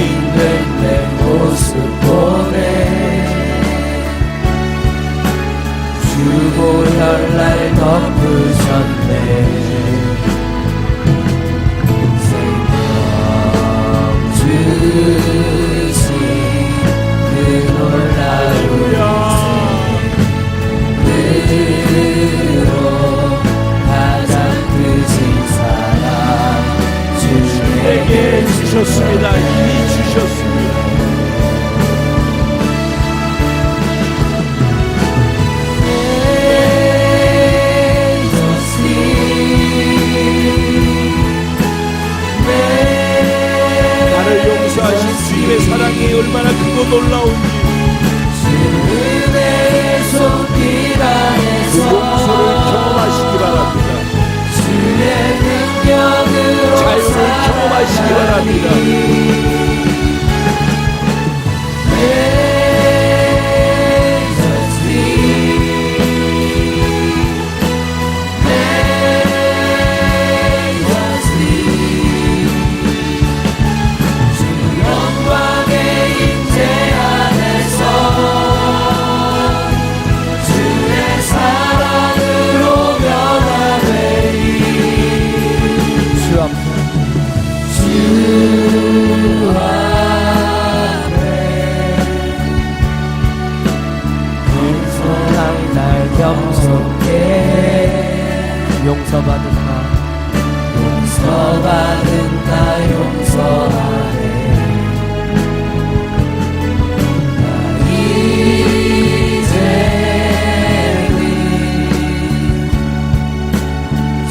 있는 내 모습 보내. 주 보혈날 덮으셨네. 생명 주신 그 놀라운 은혜로 가장 크신 사랑 내게 주에게 주셨습니다. 이미 주셨습니다. 나를 용서하신 주님의 사랑이 얼마나 크고 놀라운지 주의 손길 그 안에서 용서를 경험하시기 바랍니다. 주의 능력으로 자유를 경험하시기 바랍니다. 영광의 임재 안에서 주의 사랑으로 변화되리. 주 앞에, 주 앞에 겸손한 날 겸손해. 용서받은 나, 용서받은 나 용서하네. 나 이제는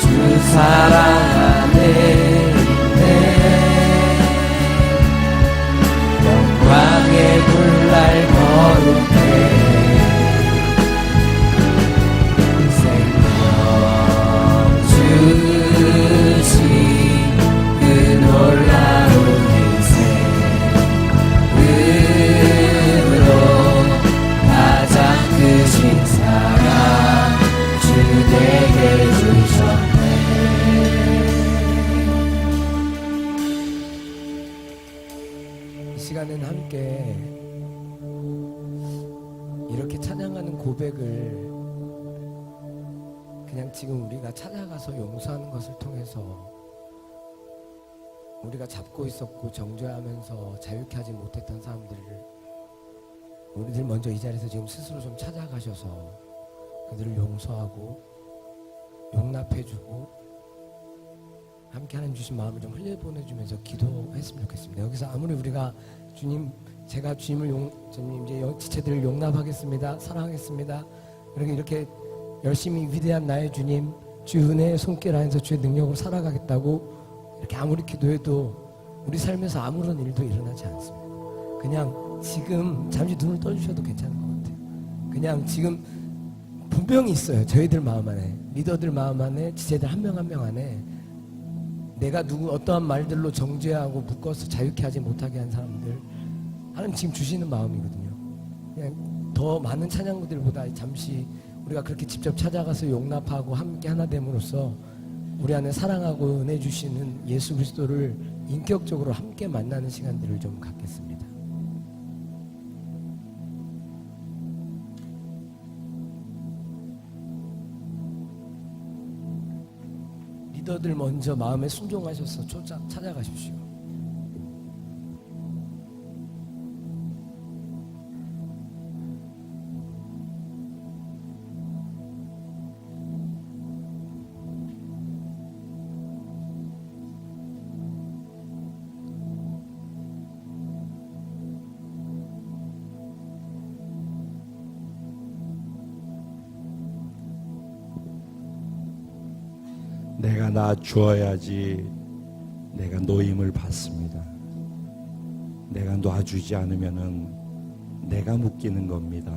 주 사랑 안에 있네. 영광의 불날 거룩해. 생명 주신 그 놀라운 은혜로 가장 크신 사랑 주 내게 주셨네. 이 시간은 함께 이렇게 찬양하는 고백을 그냥 지금 우리가 찾아가서 용서하는 것을 통해서 우리가 잡고 있었고 정죄하면서 자유케 하지 못했던 사람들을 우리들 먼저 이 자리에서 지금 스스로 좀 찾아가셔서 그들을 용서하고 용납해주고 함께 하나님 주신 마음을 좀 흘려보내주면서 기도했으면 좋겠습니다. 여기서 아무리 우리가 주님, 제가 주님을 주님 이제 지체들을 용납하겠습니다, 사랑하겠습니다, 이렇게 열심히 위대한 나의 주님, 주 은혜의 손길 안에서 주의 능력으로 살아가겠다고 이렇게 아무리 기도해도 우리 삶에서 아무런 일도 일어나지 않습니다. 그냥 지금 잠시 눈을 떠주셔도 괜찮은 것 같아요. 그냥 지금 분명히 있어요. 저희들 마음 안에, 리더들 마음 안에, 지체들 한 명 한 명 안에 내가 어떠한 말들로 정죄하고 묶어서 자유케 하지 못하게 한 사람들 하나님 지금 주시는 마음이거든요. 그냥 더 많은 찬양들보다 잠시 우리가 그렇게 직접 찾아가서 용납하고 함께 하나 됨으로써 우리 안에 사랑하고 은혜 주시는 예수 그리스도를 인격적으로 함께 만나는 시간들을 좀 갖겠습니다. 리더들 먼저 마음에 순종하셔서 찾아가십시오. 내가 놔주어야지 내가 노임을 받습니다. 내가 놔주지 않으면은 내가 묶이는 겁니다.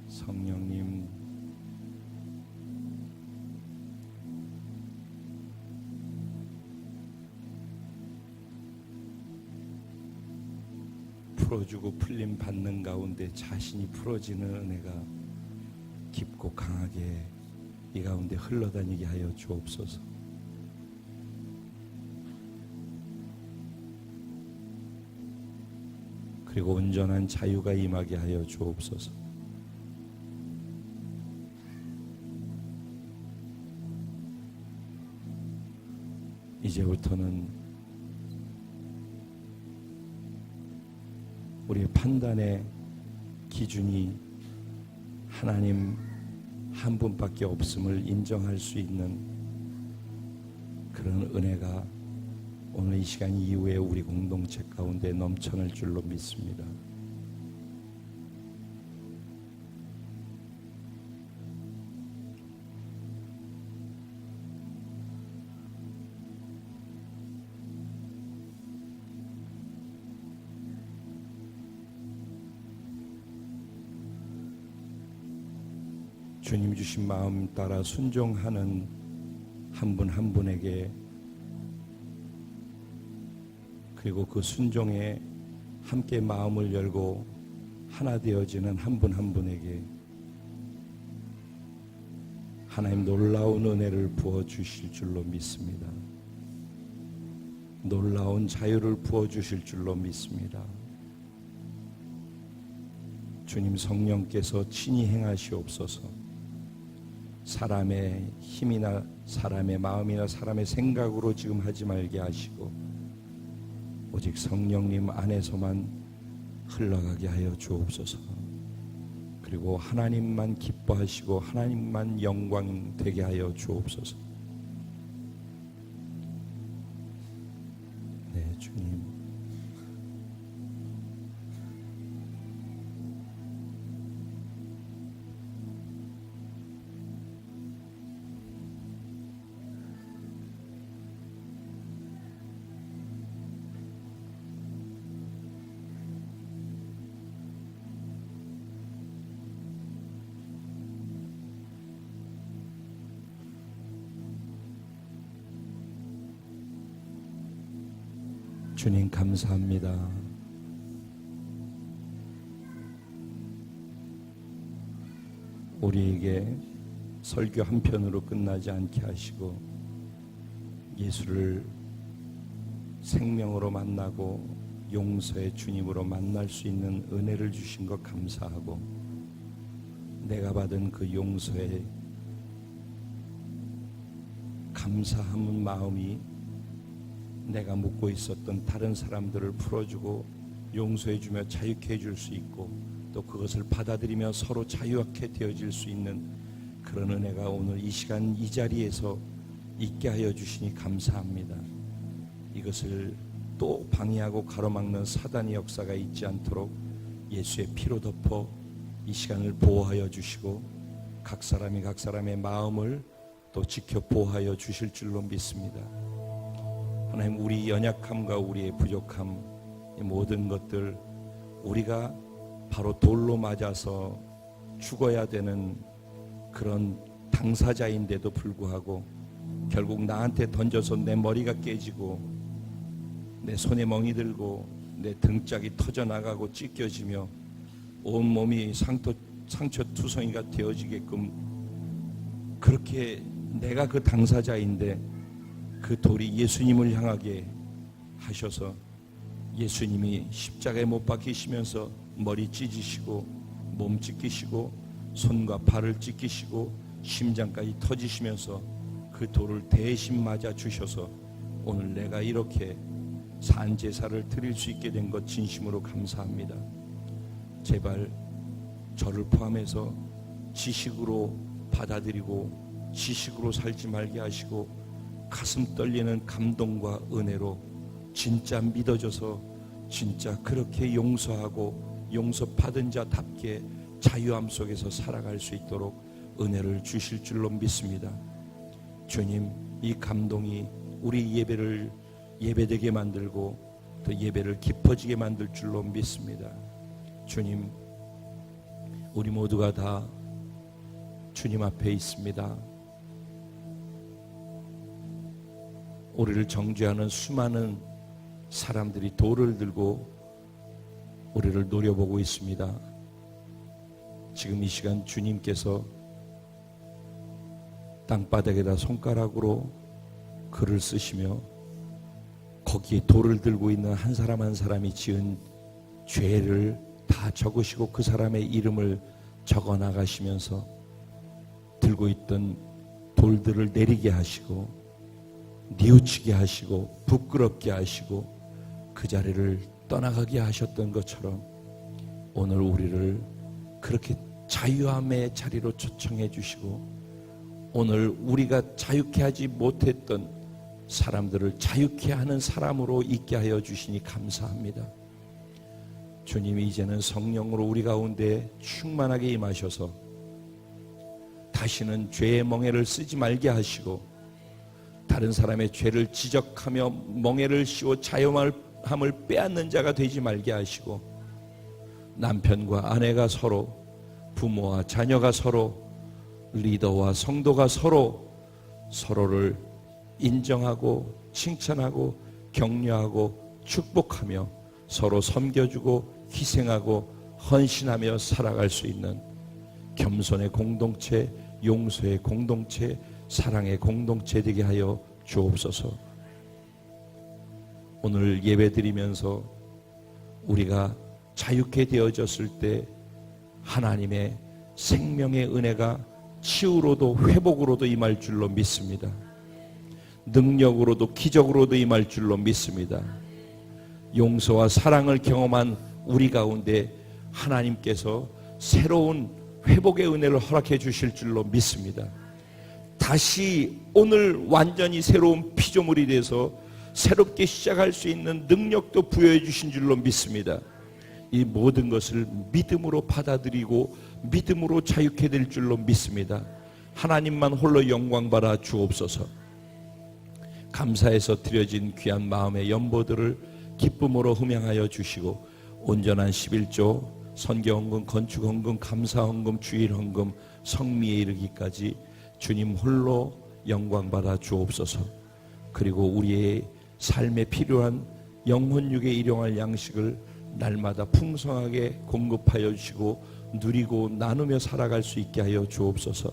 성령님, 풀어주고 풀림 받는 가운데 자신이 풀어지는 은혜가 깊고 강하게 이 가운데 흘러다니게 하여 주옵소서. 그리고 온전한 자유가 임하게 하여 주옵소서. 이제부터는 우리의 판단의 기준이 하나님 한 분밖에 없음을 인정할 수 있는 그런 은혜가 오늘 이 시간 이후에 우리 공동체 가운데 넘쳐날 줄로 믿습니다. 주님 주신 마음 따라 순종하는 한 분 한 분에게, 그리고 그 순종에 함께 마음을 열고 하나 되어지는 한 분 한 분에게 하나님 놀라운 은혜를 부어주실 줄로 믿습니다. 놀라운 자유를 부어주실 줄로 믿습니다. 주님 성령께서 친히 행하시옵소서. 사람의 힘이나 사람의 마음이나 사람의 생각으로 지금 하지 말게 하시고 오직 성령님 안에서만 흘러가게 하여 주옵소서. 그리고 하나님만 기뻐하시고 하나님만 영광 되게 하여 주옵소서. 네, 주님. 주님 감사합니다. 우리에게 설교 한 편으로 끝나지 않게 하시고 예수를 생명으로 만나고 용서의 주님으로 만날 수 있는 은혜를 주신 것 감사하고 내가 받은 그 용서에 감사한 마음이 내가 묻고 있었던 다른 사람들을 풀어주고 용서해주며 자유케 해줄 수 있고 또 그것을 받아들이며 서로 자유하게 되어질 수 있는 그런 은혜가 오늘 이 시간 이 자리에서 있게 하여 주시니 감사합니다. 이것을 또 방해하고 가로막는 사단의 역사가 있지 않도록 예수의 피로 덮어 이 시간을 보호하여 주시고 각 사람이 각 사람의 마음을 또 지켜 보호하여 주실 줄로 믿습니다. 하나님, 우리 연약함과 우리의 부족함, 이 모든 것들 우리가 바로 돌로 맞아서 죽어야 되는 그런 당사자인데도 불구하고 결국 나한테 던져서 내 머리가 깨지고 내 손에 멍이 들고 내 등짝이 터져나가고 찢겨지며 온몸이 상처투성이가 되어지게끔 그렇게 내가 그 당사자인데 그 돌이 예수님을 향하게 하셔서 예수님이 십자가에 못 박히시면서 머리 찢으시고 몸 찢기시고 손과 발을 찢기시고 심장까지 터지시면서 그 돌을 대신 맞아 주셔서 오늘 내가 이렇게 산제사를 드릴 수 있게 된 것 진심으로 감사합니다. 제발 저를 포함해서 지식으로 받아들이고 지식으로 살지 말게 하시고 가슴 떨리는 감동과 은혜로 진짜 믿어져서 진짜 그렇게 용서하고 용서받은 자답게 자유함 속에서 살아갈 수 있도록 은혜를 주실 줄로 믿습니다. 주님, 이 감동이 우리 예배를 예배되게 만들고 또 예배를 깊어지게 만들 줄로 믿습니다. 주님, 우리 모두가 다 주님 앞에 있습니다. 우리를 정죄하는 수많은 사람들이 돌을 들고 우리를 노려보고 있습니다. 지금 이 시간 주님께서 땅바닥에다 손가락으로 글을 쓰시며 거기에 돌을 들고 있는 한 사람 한 사람이 지은 죄를 다 적으시고 그 사람의 이름을 적어 나가시면서 들고 있던 돌들을 내리게 하시고 뉘우치게 하시고 부끄럽게 하시고 그 자리를 떠나가게 하셨던 것처럼 오늘 우리를 그렇게 자유함의 자리로 초청해 주시고 오늘 우리가 자유케 하지 못했던 사람들을 자유케 하는 사람으로 있게 하여 주시니 감사합니다. 주님이 이제는 성령으로 우리 가운데 충만하게 임하셔서 다시는 죄의 멍에를 쓰지 말게 하시고 다른 사람의 죄를 지적하며 멍에를 씌워 자유함을 빼앗는 자가 되지 말게 하시고 남편과 아내가 서로, 부모와 자녀가 서로, 리더와 성도가 서로를 인정하고 칭찬하고 격려하고 축복하며 서로 섬겨주고 희생하고 헌신하며 살아갈 수 있는 겸손의 공동체, 용서의 공동체, 사랑의 공동체 되게 하여 주옵소서. 오늘 예배드리면서 우리가 자유케 되어졌을 때 하나님의 생명의 은혜가 치유로도 회복으로도 임할 줄로 믿습니다. 능력으로도 기적으로도 임할 줄로 믿습니다. 용서와 사랑을 경험한 우리 가운데 하나님께서 새로운 회복의 은혜를 허락해 주실 줄로 믿습니다. 다시 오늘 완전히 새로운 피조물이 돼서 새롭게 시작할 수 있는 능력도 부여해 주신 줄로 믿습니다. 이 모든 것을 믿음으로 받아들이고 믿음으로 자유케 될 줄로 믿습니다. 하나님만 홀로 영광 받아 주옵소서. 감사해서 드려진 귀한 마음의 연보들을 기쁨으로 흠양하여 주시고 온전한 11조, 선교헌금, 건축헌금, 감사헌금, 주일헌금, 성미에 이르기까지 주님 홀로 영광 받아 주옵소서. 그리고 우리의 삶에 필요한 영혼육에 일용할 양식을 날마다 풍성하게 공급하여 주시고 누리고 나누며 살아갈 수 있게 하여 주옵소서.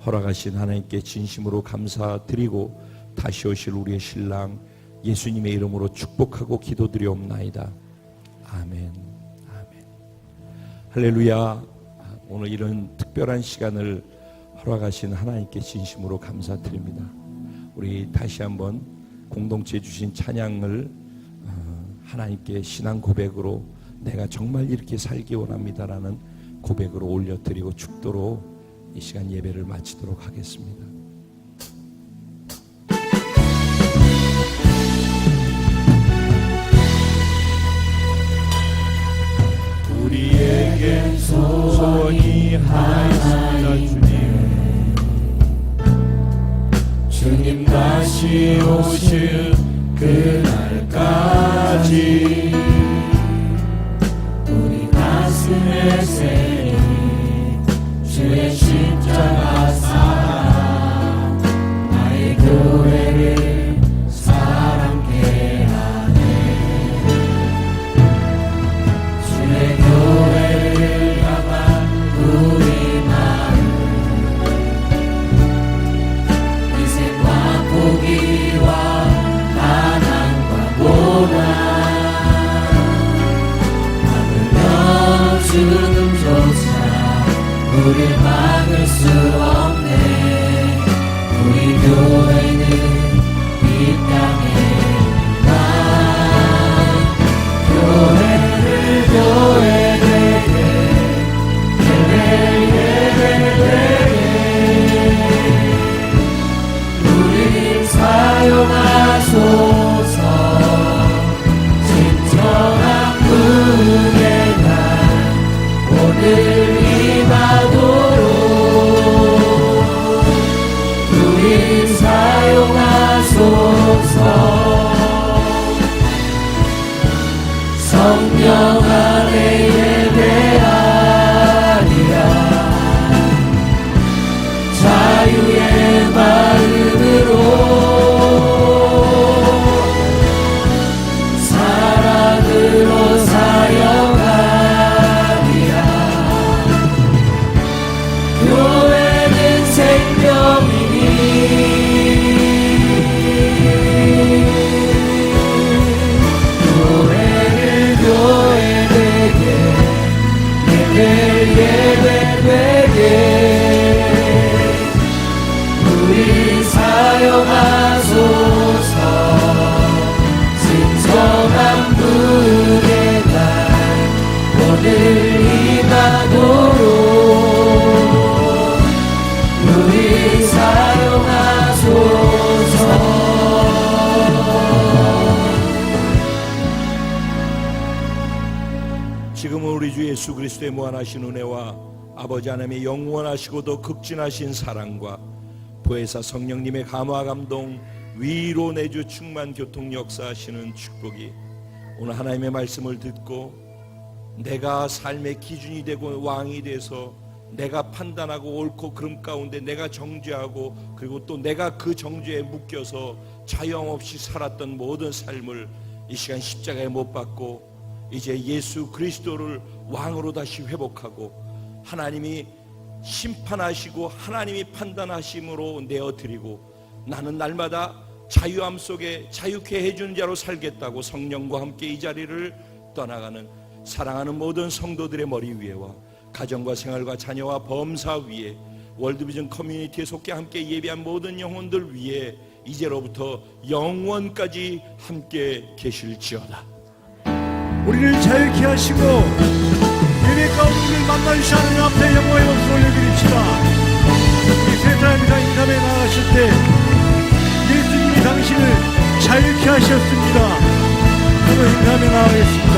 허락하신 하나님께 진심으로 감사드리고 다시 오실 우리의 신랑 예수님의 이름으로 축복하고 기도드리옵나이다. 아멘. 아멘. 할렐루야. 오늘 이런 특별한 시간을 허락하신 하나님께 진심으로 감사드립니다. 우리 다시 한번 공동체에 주신 찬양을 하나님께 신앙 고백으로 내가 정말 이렇게 살기 원합니다라는 고백으로 올려드리고 축도로 이 시간 예배를 마치도록 하겠습니다. 세리 주의 십자가 사랑 나의 교회를 사랑케 하네. 주의 교회를 향한 우리 마음 희생과 포기와 가난과 고난 죽음조차 우릴 막을 수 없네. 우리 교회는 이 땅에만 교회를 교회되게 우리 사용하소서. 진정한 무게가 오늘 임하도록 우리 사용하소서. 성령 안에 예배하리라. 자유의 마음으로 사랑으로 사역하리라. 교회는 생명이니 교회를 교회되게 예배되게 우리 사용하소서. 진정한 무게가 오늘 임하도록 우리 사용하소서. 지금은 우리 주 예수 그리스도의 무한하신 은혜와 아버지 하나님의 영원하시고도 극진하신 사랑과 보혜사 성령님의 감화 감동 위로 내주 충만 교통 역사하시는 축복이 오늘 하나님의 말씀을 듣고 내가 삶의 기준이 되고 왕이 돼서 내가 판단하고 옳고 그름 가운데 내가 정죄하고 그리고 또 내가 그 정죄에 묶여서 자유함 없이 살았던 모든 삶을 이 시간 십자가에 못 박고 이제 예수 그리스도를 왕으로 다시 회복하고 하나님이 심판하시고 하나님이 판단하심으로 내어드리고 나는 날마다 자유함 속에 자유케 해주는 자로 살겠다고 성령과 함께 이 자리를 떠나가는 사랑하는 모든 성도들의 머리 위에와 가정과 생활과 자녀와 범사 위에 월드비전 커뮤니티에 속해 함께 예배한 모든 영혼들 위에 이제로부터 영원까지 함께 계실지어다. 우리를 자유케 하시고 예배 가운데 우리를 만나주시 하느님 앞에 영광의 박수 올려드립시다. 우리 세타임이상 인삼에 나가실 때 예수님이 당신을 자유케 하셨습니다. 그럼 인삼에 나가겠습니다.